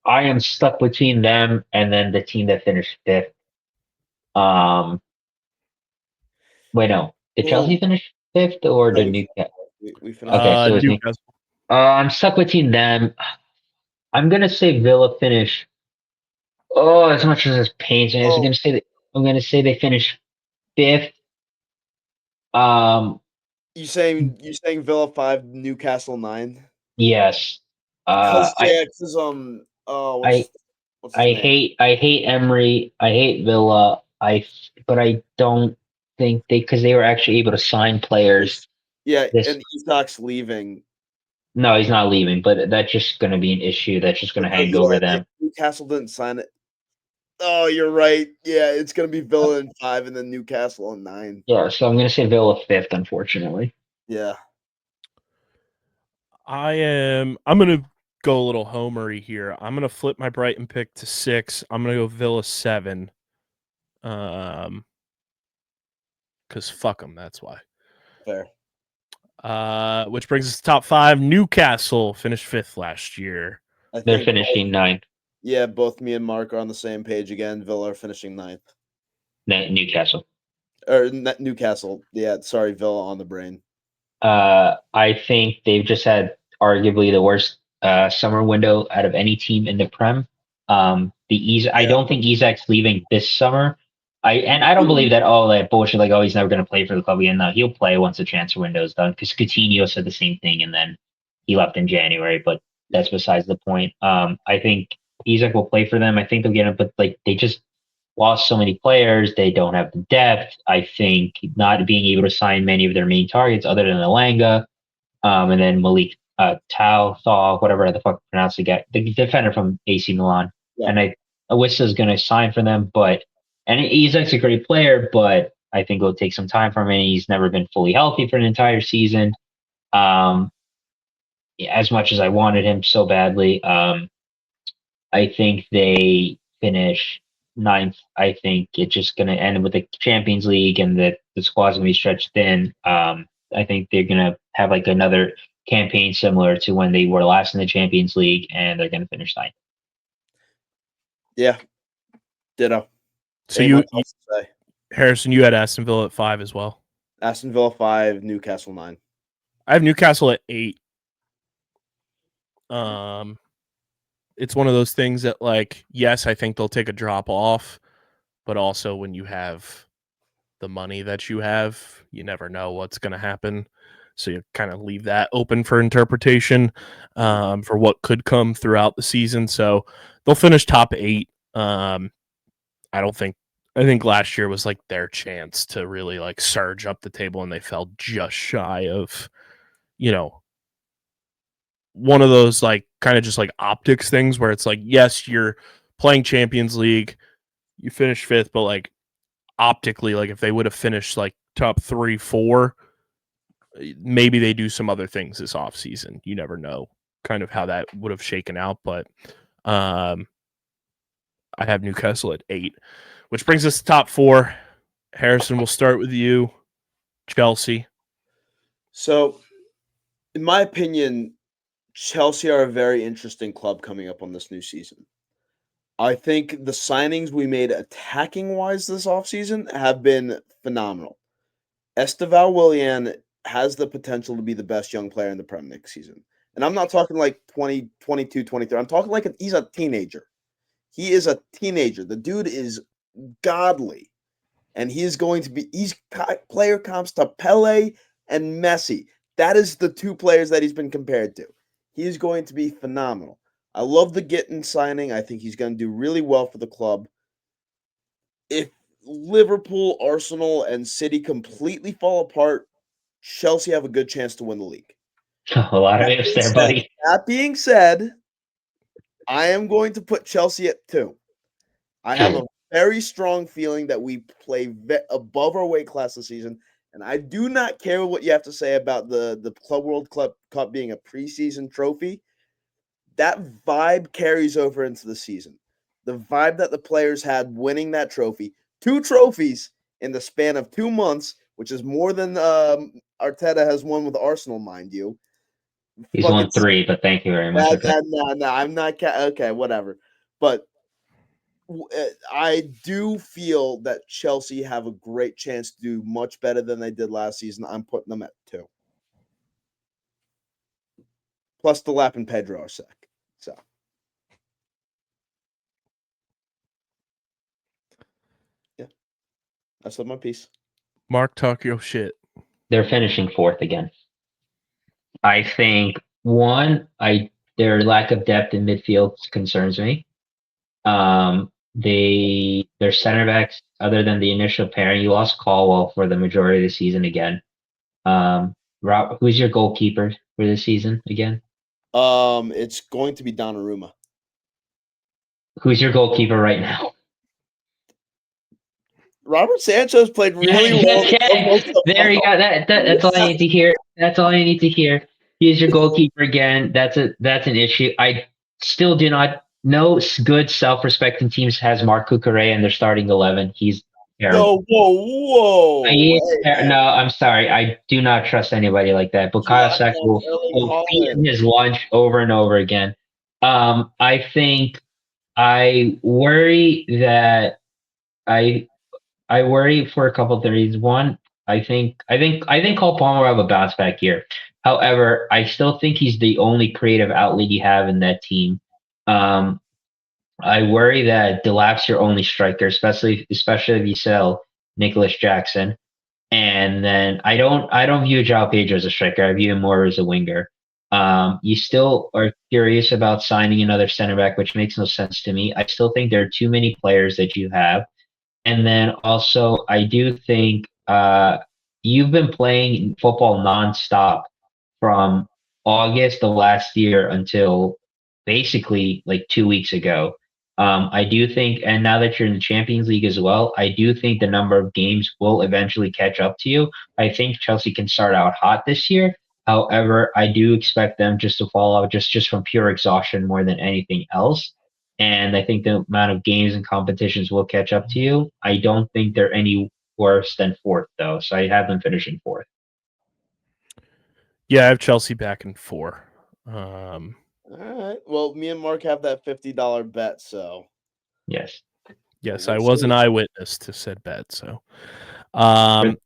I am stuck between them and then the team that finished 5th. Wait, no. Did Chelsea finish 5th or No, did we Newcastle? We finished. Okay, so it's me. Newcastle. I'm stuck between them. I'm gonna say Villa finish. Oh, as much as this pains me, I'm gonna say they finish 5th. You saying Villa 5, Newcastle 9? Yes. Because I what's his name? I hate Emery. I hate Villa. But I don't think because they were actually able to sign players. Yeah, This- and Isak's leaving. No, he's not leaving, but that's just going to be an issue. That's just going to hang over them. Newcastle didn't sign it. Oh, you're right. Yeah, it's gonna be Villa in 5 and then Newcastle in 9. Yeah, so I'm going to say Villa 5th, unfortunately. Yeah. I'm gonna go a little homery here. I'm gonna flip my Brighton pick to 6. I'm gonna go Villa 7. Because fuck them. That's why. Fair. Which brings us to top 5. Newcastle finished 5th last year. They're finishing 9th. Yeah, both me and Mark are on the same page again. Villa are finishing 9th. Newcastle. Or Newcastle. Yeah, sorry, Villa on the brain. I think they've just had arguably the worst summer window out of any team in the Prem. I don't think Isak's leaving this summer. I don't believe that that bullshit like he's never going to play for the club again. No, he'll play once the transfer window is done because Coutinho said the same thing and then he left in January. But that's besides the point. I think Isak will play for them. I think they'll get him, but like they just lost so many players. They don't have the depth. I think not being able to sign many of their main targets other than Elanga, and then Malik Thaw, whatever the fuck pronounce the guy, the defender from AC Milan. Yeah. And Awissa's going to sign for them, and Isak's a great player, but I think it'll take some time for him. And he's never been fully healthy for an entire season. As much as I wanted him so badly, I think they finish ninth. I think it's just going to end with the Champions League and the squad's going to be stretched thin. I think they're going to have like another campaign similar to when they were last in the Champions League, and they're going to finish ninth. Yeah. Ditto. So Harrison, you had Aston Villa at 5 as well. Aston Villa 5, Newcastle 9. I have Newcastle at 8. It's one of those things that, like, yes, I think they'll take a drop off, but also when you have the money that you have, you never know what's going to happen. So you kind of leave that open for interpretation for what could come throughout the season. So they'll finish top 8. I think last year was like their chance to really like surge up the table, and they fell just shy of, one of those like kind of just like optics things where it's like, yes, you're playing Champions League, you finish 5th, but like optically, like if they would have finished like top 3, 4, maybe they do some other things this offseason. You never know kind of how that would have shaken out, but I have Newcastle at 8. Which brings us to top 4. Harrison, we'll start with you. Chelsea. So, in my opinion, Chelsea are a very interesting club coming up on this new season. I think the signings we made attacking-wise this offseason have been phenomenal. Esteval Willian has the potential to be the best young player in the Premier League season. And I'm not talking like 20, 22, 23. I'm talking like he's a teenager. He is a teenager. The dude is godly, and he's player comps to Pele and Messi. That is the 2 players that he's been compared to. He is going to be phenomenal. I love the Gittin signing. I think he's going to do really well for the club. If Liverpool, Arsenal, and City completely fall apart, Chelsea have a good chance to win the league. A lot of ifs there, buddy. That being said, I am going to put Chelsea at 2. I have a very strong feeling that we play above our weight class this season, and I do not care what you have to say about the Club World Cup being a preseason trophy. That vibe carries over into the season. The vibe that the players had winning that trophy, 2 trophies in the span of 2 months, which is more than Arteta has won with Arsenal, mind you. He's won 3, but thank you very much. No, I'm not. Okay, whatever. But I do feel that Chelsea have a great chance to do much better than they did last season. I'm putting them at 2. Plus the Lap and Pedro are sick. So. Yeah. That's my piece. Mark, talk your shit. They're finishing 4th again. I think, their lack of depth in midfield concerns me. Their center backs, other than the initial pairing, you lost Caldwell for the majority of the season again. Who's your goalkeeper for this season again? It's going to be Donnarumma. Who's your goalkeeper right now? Robert Sanchez played really well. There you go. That's all I need to hear. That's all I need to hear. He's your goalkeeper again. That's an issue. I still do not. No good self-respecting teams has Marc Cucurella in their starting 11. He's terrible. Whoa. No, I'm sorry. I do not trust anybody like that. Bukayo Saka will feed his lunch over and over again. I think I worry that I worry for a couple of reasons. One, I think Cole Palmer will have a bounce back year. However, I still think he's the only creative outlet you have in that team. I worry that Delap's your only striker, especially if you sell Nicholas Jackson. And then I don't view João Pedro as a striker. I view him more as a winger. You still are curious about signing another center back, which makes no sense to me. I still think there are too many players that you have. And then also, I do think you've been playing football nonstop from August of last year until basically like 2 weeks ago. I do think, and now that you're in the Champions League as well, I do think the number of games will eventually catch up to you. I think Chelsea can start out hot this year. However, I do expect them just to fall out just from pure exhaustion more than anything else. And I think the amount of games and competitions will catch up to you. I don't think they're any worse than fourth, though. So I have them finishing fourth. Yeah, I have Chelsea back in 4. All right. Well, me and Mark have that $50 bet, so Yes. Yes, We'll I was see. an eyewitness to said bet, so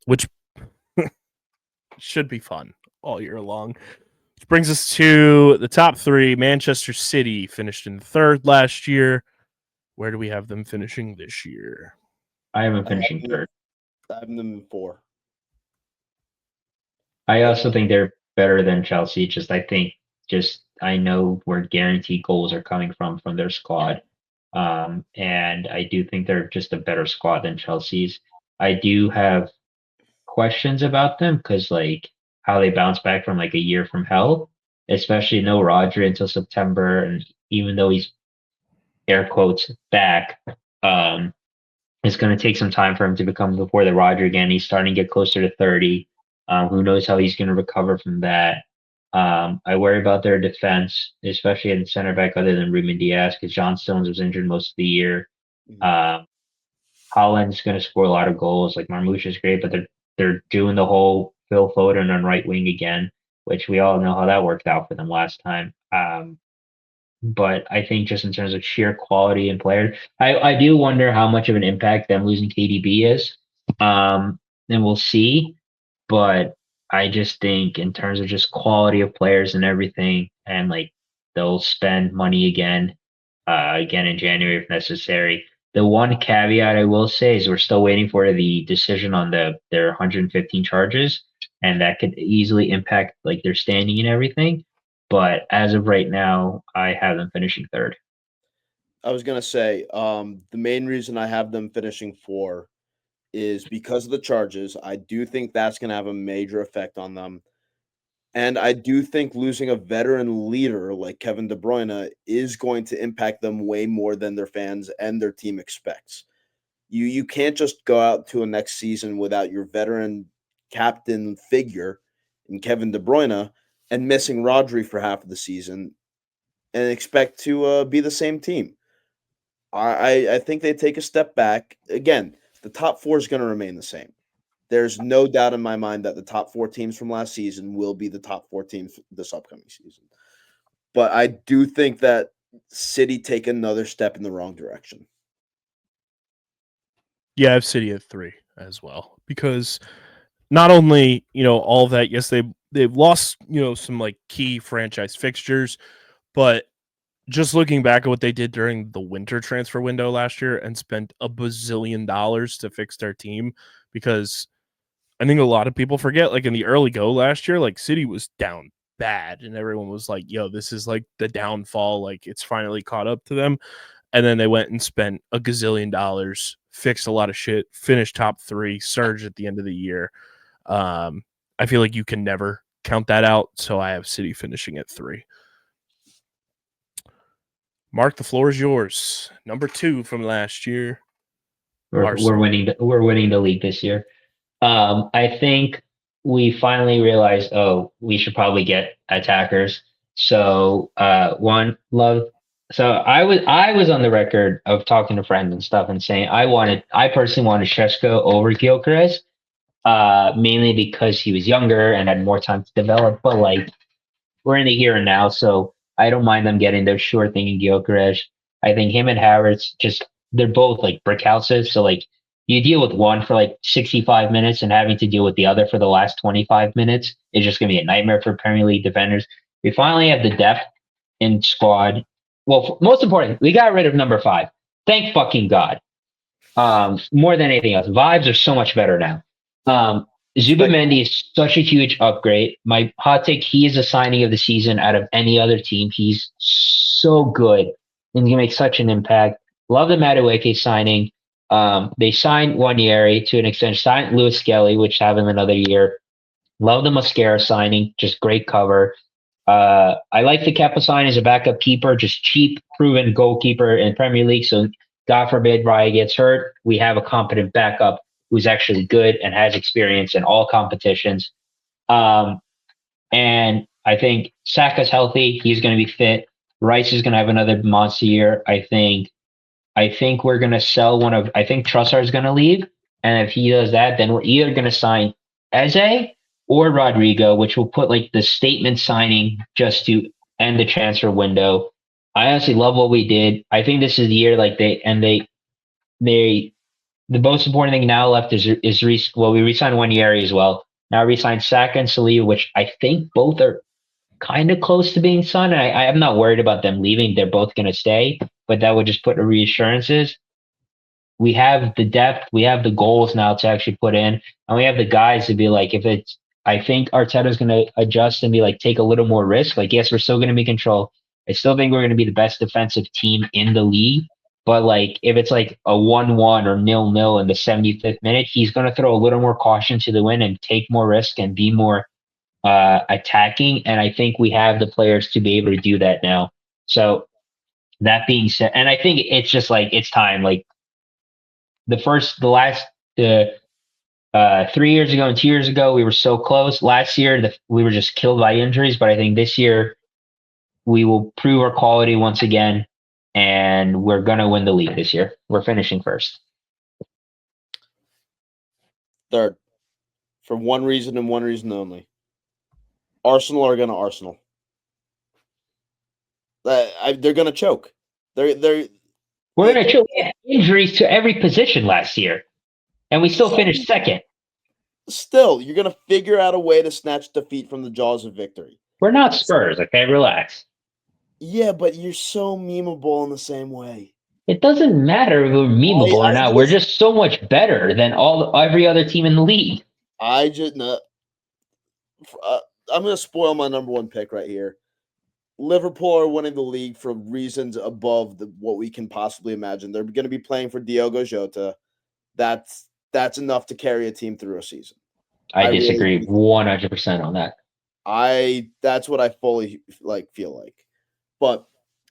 which should be fun all year long. Which brings us to the top 3. Manchester City finished in 3rd last year. Where do we have them finishing this year? I have them finishing third. I have them in 4. I also think they're better than Chelsea. I know where guaranteed goals are coming from their squad. And I do think they're just a better squad than Chelsea's. I do have questions about them because like how they bounce back from like a year from hell, especially no Rodri until September. And even though he's air quotes back, it's going to take some time for him to become before the Rodri again. He's starting to get closer to 30. Who knows how he's going to recover from that? I worry about their defense, especially in center back other than Ruben Diaz, because John Stones was injured most of the year. Holland's going to score a lot of goals. Like Marmoush is great, but they're doing the whole Phil Foden on right wing again, which we all know how that worked out for them last time. But I think just in terms of sheer quality and players, I do wonder how much of an impact them losing KDB is. And we'll see. But I just think in terms of just quality of players and everything, and like they'll spend money again in January if necessary. The one caveat I will say is we're still waiting for the decision on their 115 charges, and that could easily impact like their standing and everything. But as of right now, I have them finishing third. I was going to say the main reason I have them finishing 4 is because of the charges. I do think that's going to have a major effect on them. And I do think losing a veteran leader like Kevin De Bruyne is going to impact them way more than their fans and their team expects. You can't just go out to a next season without your veteran captain figure in Kevin De Bruyne and missing Rodri for half of the season and expect to be the same team. I think they take a step back. Again, the top 4 is going to remain the same. There's no doubt in my mind that the top 4 teams from last season will be the top 4 teams this upcoming season. But I do think that City take another step in the wrong direction. Yeah, I have City at 3 as well because not only all of that. Yes, they've lost some like key franchise fixtures, but just looking back at what they did during the winter transfer window last year and spent $1 bazillion to fix their team, because I think a lot of people forget, like in the early go last year, like City was down bad and everyone was like, yo, this is like the downfall. Like it's finally caught up to them. And then they went and spent $1 gazillion, fixed a lot of shit, finished top 3, surged at the end of the year. I feel like you can never count that out. So I have City finishing at 3. Mark, the floor is yours. Number 2 from last year. We're winning. We're winning the league this year. I think we finally realized, we should probably get attackers. So So I was on the record of talking to friends and stuff and saying I personally wanted Šeško over Gyökeres, mainly because he was younger and had more time to develop. But like we're in the here and now, so I don't mind them getting their sure thing in Gyökeres. I think him and Havertz they're both like brick houses. So like you deal with one for like 65 minutes and having to deal with the other for the last 25 minutes is just going to be a nightmare for Premier League defenders. We finally have the depth in squad well, most important, we got rid of number 5. Thank fucking God. More than anything else, vibes are so much better now. Zubimendi is such a huge upgrade. My hot take: he is a signing of the season out of any other team. He's so good and he can make such an impact. Love the Madueke signing. They signed Wanyeri to an extension. Signed Lewis Skelly, which have him another year. Love the Mosquera signing, just great cover. I like the Kepa sign as a backup keeper, just cheap, proven goalkeeper in Premier League. So God forbid Raya gets hurt, we have a competent backup who's actually good and has experience in all competitions. And I think Saka's healthy; he's going to be fit. Rice is going to have another monster year. I think we're going to sell one of. I think Trossard is going to leave, and if he does that, then we're either going to sign Eze or Rodrigo, which will put like the statement signing just to end the transfer window. I honestly love what we did. I think this is the year like the most important thing now left is we re-signed Wanyeri as well. Now re-signed Saka and Saliba, which I think both are kind of close to being signed. And I'm not worried about them leaving. They're both going to stay, but that would just put the reassurances. We have the depth, we have the goals now to actually put in, and we have the guys to be like, I think Arteta's going to adjust and be like, take a little more risk. Like, yes, we're still going to be in control. I still think we're going to be the best defensive team in the league. But like, if it's like a 1-1 or 0-0 in the 75th minute, he's going to throw a little more caution to the wind and take more risk and be more attacking. And I think we have the players to be able to do that now. So that being said, and I think it's just like, it's time. Like the last 3 years ago and 2 years ago, we were so close. Last year, we were just killed by injuries. But I think this year, we will prove our quality once again. And we're going to win the league this year. We're finishing first. Third. For one reason and one reason only. Arsenal are going to Arsenal. They're going to choke. We're going to choke. We had injuries to every position last year. And we still finished second. Still, you're going to figure out a way to snatch defeat from the jaws of victory. We're not Spurs, okay? Relax. Yeah, but you're so memeable in the same way. It doesn't matter if we're memeable or not. We're just so much better than every other team in the league. I'm going to spoil my number one pick right here. Liverpool are winning the league for reasons above what we can possibly imagine. They're going to be playing for Diogo Jota. That's enough to carry a team through a season. I disagree 100% on that. That's what I fully feel like. But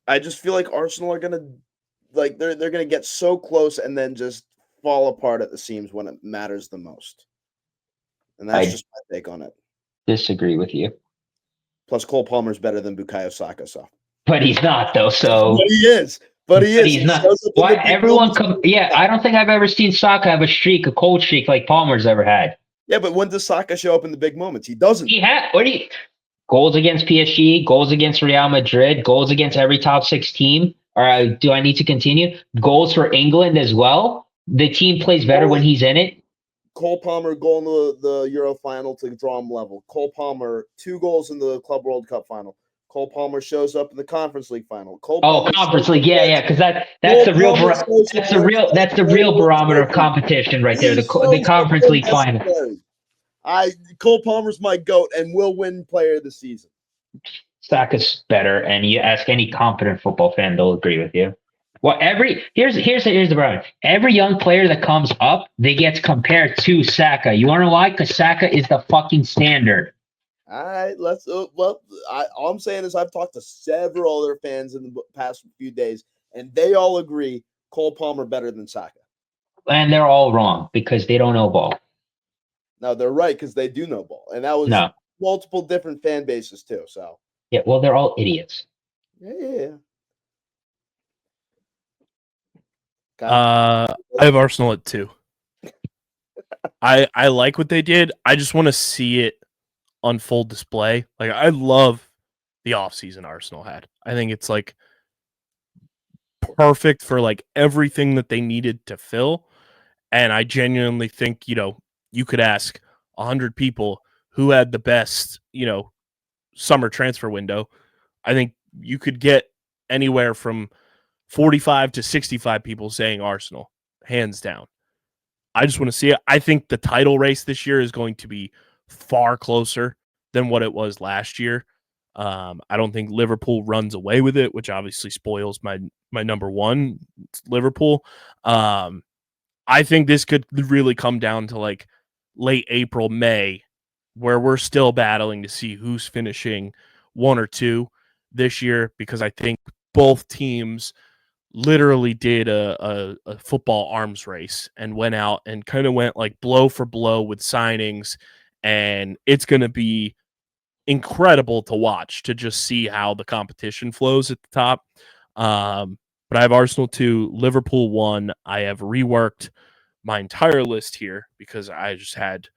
I just feel like Arsenal are gonna they're gonna get so close and then just fall apart at the seams when it matters the most. And that's just my take on it. Disagree with you. Plus, Cole Palmer's better than Bukayo Saka, so. But he's not though. So. But he is. But he's not. Why everyone come? Yeah, I don't think I've ever seen Saka have a cold streak like Palmer's ever had. Yeah, but when does Saka show up in the big moments? He doesn't. He had. Goals against PSG, goals against Real Madrid, goals against every top 6 team. Or do I need to continue? Goals for England as well. The team plays better when he's in it. Cole Palmer goal in the Euro final to draw him level. Cole Palmer 2 goals in the Club World Cup final. Cole Palmer shows up in the Conference League final. Conference League, yeah, because that's the real barometer of competition right there. The Conference League final. Cole Palmer's my GOAT and will win player of the season. Saka's better, and you ask any competent football fan, they'll agree with you. Well, here's the problem. Every young player that comes up, they get compared to Saka. You want to know why? Because Saka is the fucking standard. All right, let's. All I'm saying is I've talked to several other fans in the past few days, and they all agree Cole Palmer better than Saka. And they're all wrong because they don't know ball. No, they're right because they do know ball, and that was multiple different fan bases too. So yeah, well, they're all idiots. Yeah. I have Arsenal at 2. I like what they did. I just want to see it on full display. Like, I love the offseason Arsenal had. I think it's like perfect for like everything that they needed to fill. And I genuinely think, you could ask 100 people who had the best, summer transfer window. I think you could get anywhere from 45 to 65 people saying Arsenal, hands down. I just want to see it. I think the title race this year is going to be far closer than what it was last year. I don't think Liverpool runs away with it, which obviously spoils my number one, Liverpool. I think this could really come down to like late April, May, where we're still battling to see who's finishing 1 or 2 this year, because I think both teams literally did a football arms race and went out and kind of went like blow for blow with signings, and it's going to be incredible to watch, to just see how the competition flows at the top. But I have Arsenal 2, Liverpool 1. I have reworked my entire list here because I just had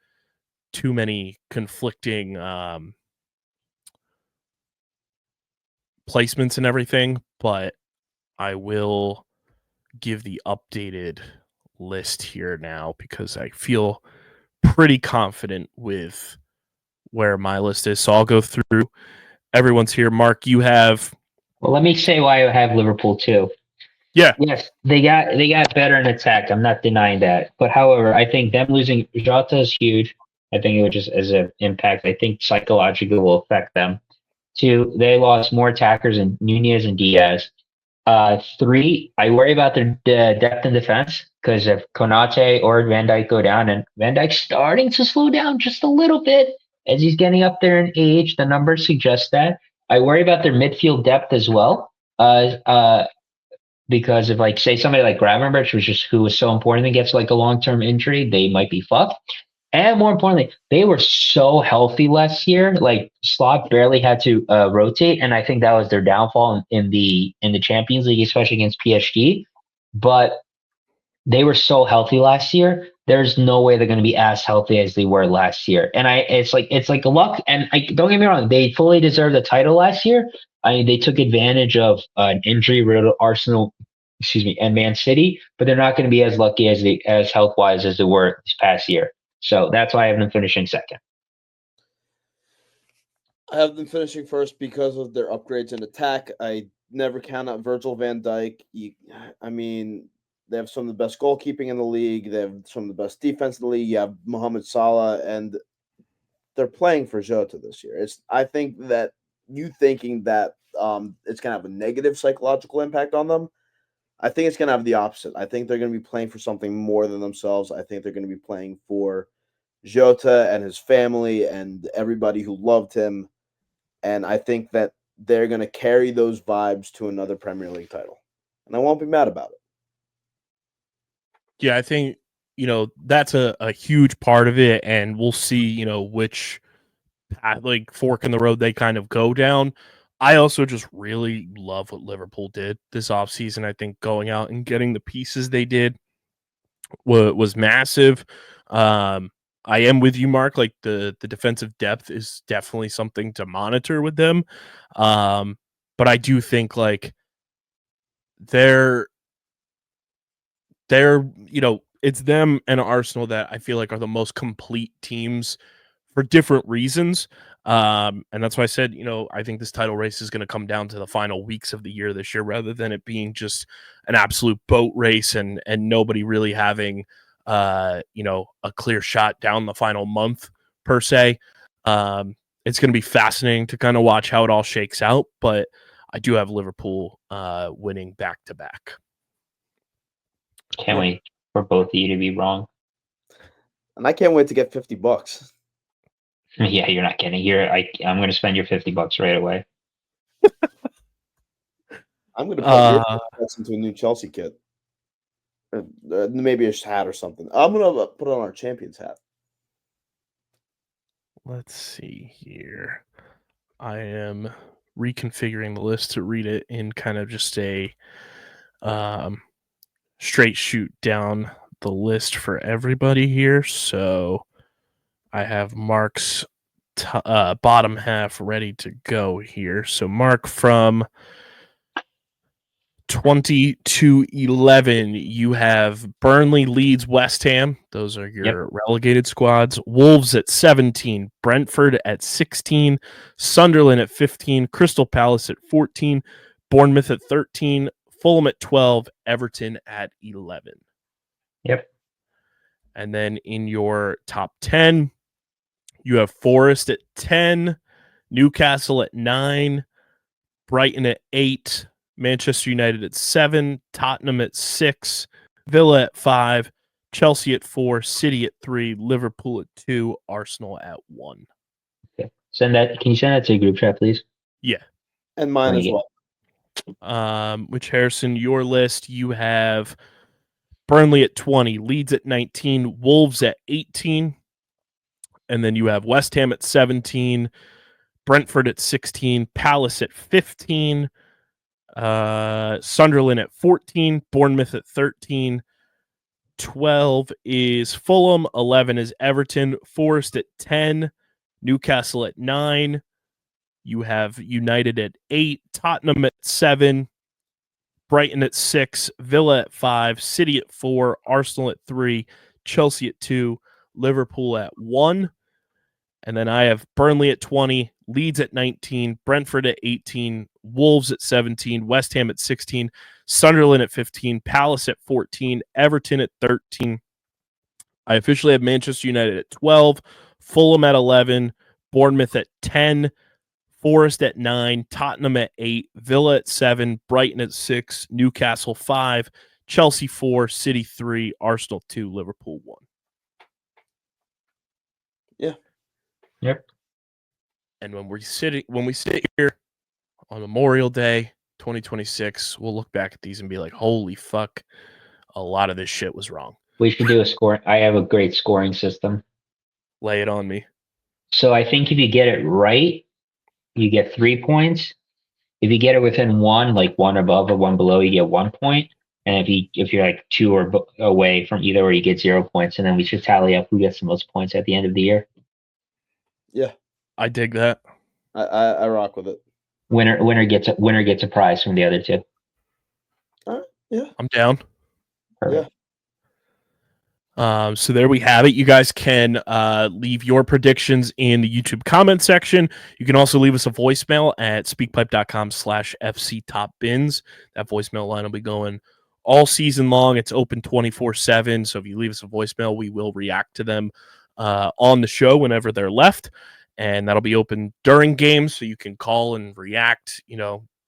too many conflicting placements and everything, but I will give the updated list here now because I feel pretty confident with where my list is. So I'll go through everyone's here. Mark, you have... Well, let me say why I have Liverpool too. Yeah. Yes, they got better in attack. I'm not denying that. But however, I think them losing Jota is huge. I think it would just as an impact. I think psychologically will affect them. 2, they lost more attackers in Nunez and Diaz. 3, I worry about their depth in defense because if Konate or Van Dijk go down, and Van Dijk's starting to slow down just a little bit as he's getting up there in age, the numbers suggest that. I worry about their midfield depth as well. Because if, like, say somebody like Gravenberch, who was so important and gets like a long-term injury, they might be fucked. And more importantly, they were so healthy last year. Like Slot barely had to rotate, and I think that was their downfall in the Champions League, especially against PSG. But they were so healthy last year. There's no way they're going to be as healthy as they were last year. And it's like a luck. And don't get me wrong, they fully deserved the title last year. I mean, they took advantage of an injury-riddled Arsenal, and Man City, but they're not going to be as lucky as health-wise as they were this past year. So that's why I have them finishing second. I have them finishing first because of their upgrades in attack. I never count out Virgil van Dijk. They have some of the best goalkeeping in the league. They have some of the best defense in the league. You have Mohamed Salah, and they're playing for Jota this year. I think that you thinking that it's going to have a negative psychological impact on them, I think it's going to have the opposite. I think they're going to be playing for something more than themselves. I think they're going to be playing for Jota and his family and everybody who loved him. And I think that they're going to carry those vibes to another Premier League title. And I won't be mad about it. Yeah, I think, that's a huge part of it. And we'll see, which fork in the road they kind of go down. I also just really love what Liverpool did this offseason. I think going out and getting the pieces they did was massive. I am with you, Mark. Like the defensive depth is definitely something to monitor with them. But I do think like they're it's them and Arsenal that I feel like are the most complete teams for different reasons. And that's why I said, I think this title race is going to come down to the final weeks of the year this year, rather than it being just an absolute boat race and nobody really having, a clear shot down the final month per se. It's going to be fascinating to kind of watch how it all shakes out, but I do have Liverpool winning back to back. Can't wait for both of you to be wrong. And I can't wait to get $50. Yeah, you're not kidding. I'm going to spend your $50 right away. I'm going to put your into a new Chelsea kit. Maybe a hat or something. I'm going to put on our Champions hat. Let's see here. I am reconfiguring the list to read it in kind of just a straight shoot down the list for everybody here. So I have Mark's bottom half ready to go here. So Mark, from 20 to 11, you have Burnley, Leeds, West Ham. Those are your relegated squads. Wolves at 17, Brentford at 16, Sunderland at 15, Crystal Palace at 14, Bournemouth at 13, Fulham at 12, Everton at 11. Yep. And then in your top 10, you have Forest at 10, Newcastle at 9, Brighton at 8, Manchester United at 7, Tottenham at 6, Villa at 5, Chelsea at 4, City at 3, Liverpool at 2, Arsenal at 1. Okay. Can you send that to the group chat, please? Yeah. And mine Bring as it. well. Which, Harrison, your list, you have Burnley at 20, Leeds at 19, Wolves at 18, and then you have West Ham at 17, Brentford at 16, Palace at 15, Sunderland at 14, Bournemouth at 13, 12 is Fulham, 11 is Everton, Forest at 10, Newcastle at 9, you have United at 8, Tottenham at 7, Brighton at 6, Villa at 5, City at 4, Arsenal at 3, Chelsea at 2, Liverpool at 1. And then I have Burnley at 20, Leeds at 19, Brentford at 18, Wolves at 17, West Ham at 16, Sunderland at 15, Palace at 14, Everton at 13. I officially have Manchester United at 12, Fulham at 11, Bournemouth at 10, Forest at 9, Tottenham at 8, Villa at 7, Brighton at 6, Newcastle 5, Chelsea 4, City 3, Arsenal 2, Liverpool 1. Yeah. Yep. And when we sit here on Memorial Day 2026, we'll look back at these and be like, holy fuck, a lot of this shit was wrong. We should do a score. I have a great scoring system. Lay it on me. So I think if you get it right, you get 3 points. If you get it within one, like one above or one below, you get 1 point. And if you're like two or away from either, or you get 0 points, and then we should tally up who gets the most points at the end of the year. Yeah, I dig that. I rock with it. Winner gets a prize from the other two. Yeah, I'm down. Perfect. So there we have it. You guys can leave your predictions in the YouTube comment section. You can also leave us a voicemail at speakpipe.com/FCTopBins. That voicemail line will be going all season long. It's open 24/7. So if you leave us a voicemail, we will react to them on the show whenever they're left. And that'll be open during games. So you can call and react,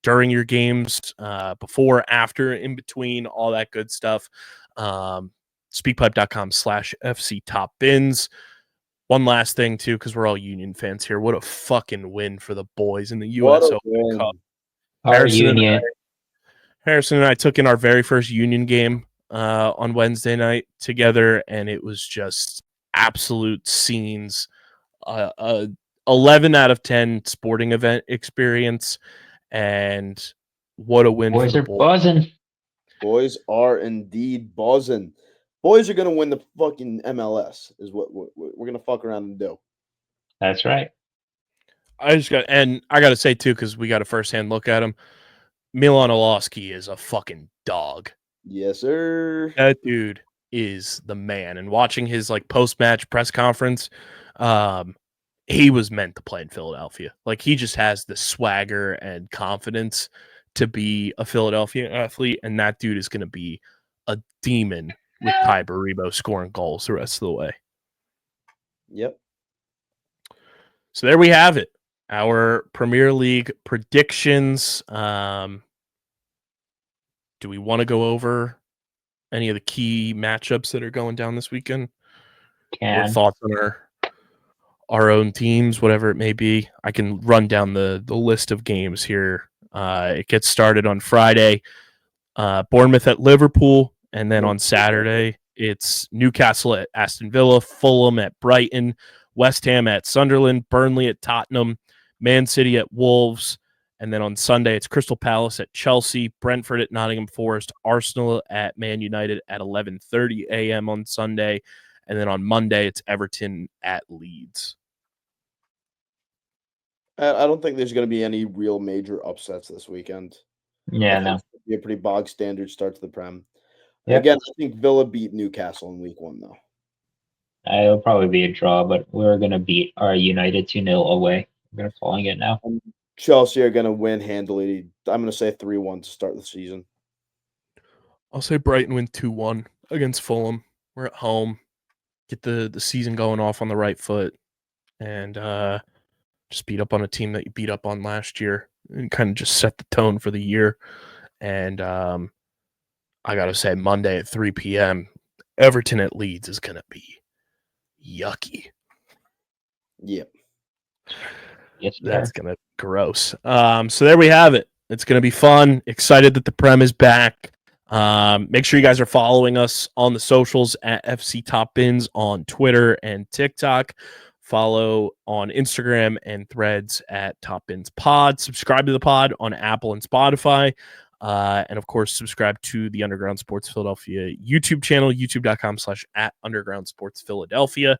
during your games, before, after, in between, all that good stuff. Speakpipe.com/FCTopBins. One last thing, too, because we're all Union fans here. What a fucking win for the boys in the US Open Cup. Harrison and I took in our very first Union game on Wednesday night together, and it was just absolute scenes. 11 out of 10 sporting event experience, and what a win Boys for the are boys. buzzing. Boys are indeed buzzing. Boys are gonna win the fucking MLS. Is what we're gonna fuck around and do. That's right. I got to say too, because we got a first-hand look at him. Milan Olowski is a fucking dog. Yes, sir. That dude is the man. And watching his post-match press conference, he was meant to play in Philadelphia. He just has the swagger and confidence to be a Philadelphia athlete, and that dude is going to be a demon with Ty Baribo scoring goals the rest of the way. Yep. So there we have it. Our Premier League predictions. Do we want to go over any of the key matchups that are going down this weekend? Or thoughts on our own teams, whatever it may be? I can run down the list of games here. It gets started on Friday. Bournemouth at Liverpool. And then on Saturday, it's Newcastle at Aston Villa, Fulham at Brighton, West Ham at Sunderland, Burnley at Tottenham, Man City at Wolves. And then on Sunday, it's Crystal Palace at Chelsea, Brentford at Nottingham Forest, Arsenal at Man United at 11:30 a.m. on Sunday. And then on Monday, it's Everton at Leeds. I don't think there's going to be any real major upsets this weekend. Yeah, no. It's be a pretty bog standard start to the Prem. Yep. Again, I think Villa beat Newcastle in week 1, though. It'll probably be a draw, but we're going to beat our United 2-0 away. We're going to calling it now. I'm Chelsea are going to win handily. I'm going to say 3-1 to start the season. I'll say Brighton win 2-1 against Fulham. We're at home. Get the season going off on the right foot, and just beat up on a team that you beat up on last year and kind of just set the tone for the year. And I got to say, Monday at 3 p.m., Everton at Leeds is going to be yucky. Yep. Yes, That's going to be gross. So there we have it. It's going to be fun. Excited that the Prem is back. Make sure you guys are following us on the socials at FC Top Bins on Twitter and TikTok. Follow on Instagram and Threads at Top Bins Pod. Subscribe to the pod on Apple and Spotify. And of course, subscribe to the Underground Sports Philadelphia YouTube channel, youtube.com/@Underground Sports Philadelphia.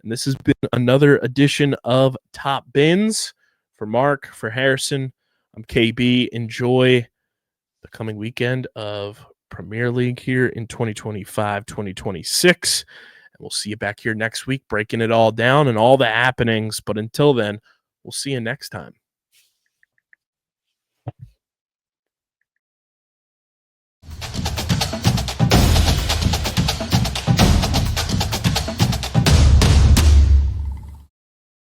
And this has been another edition of Top Bins. For Mark, for Harrison, I'm KB. Enjoy the coming weekend of Premier League here in 2025-2026. And we'll see you back here next week, breaking it all down and all the happenings. But until then, we'll see you next time.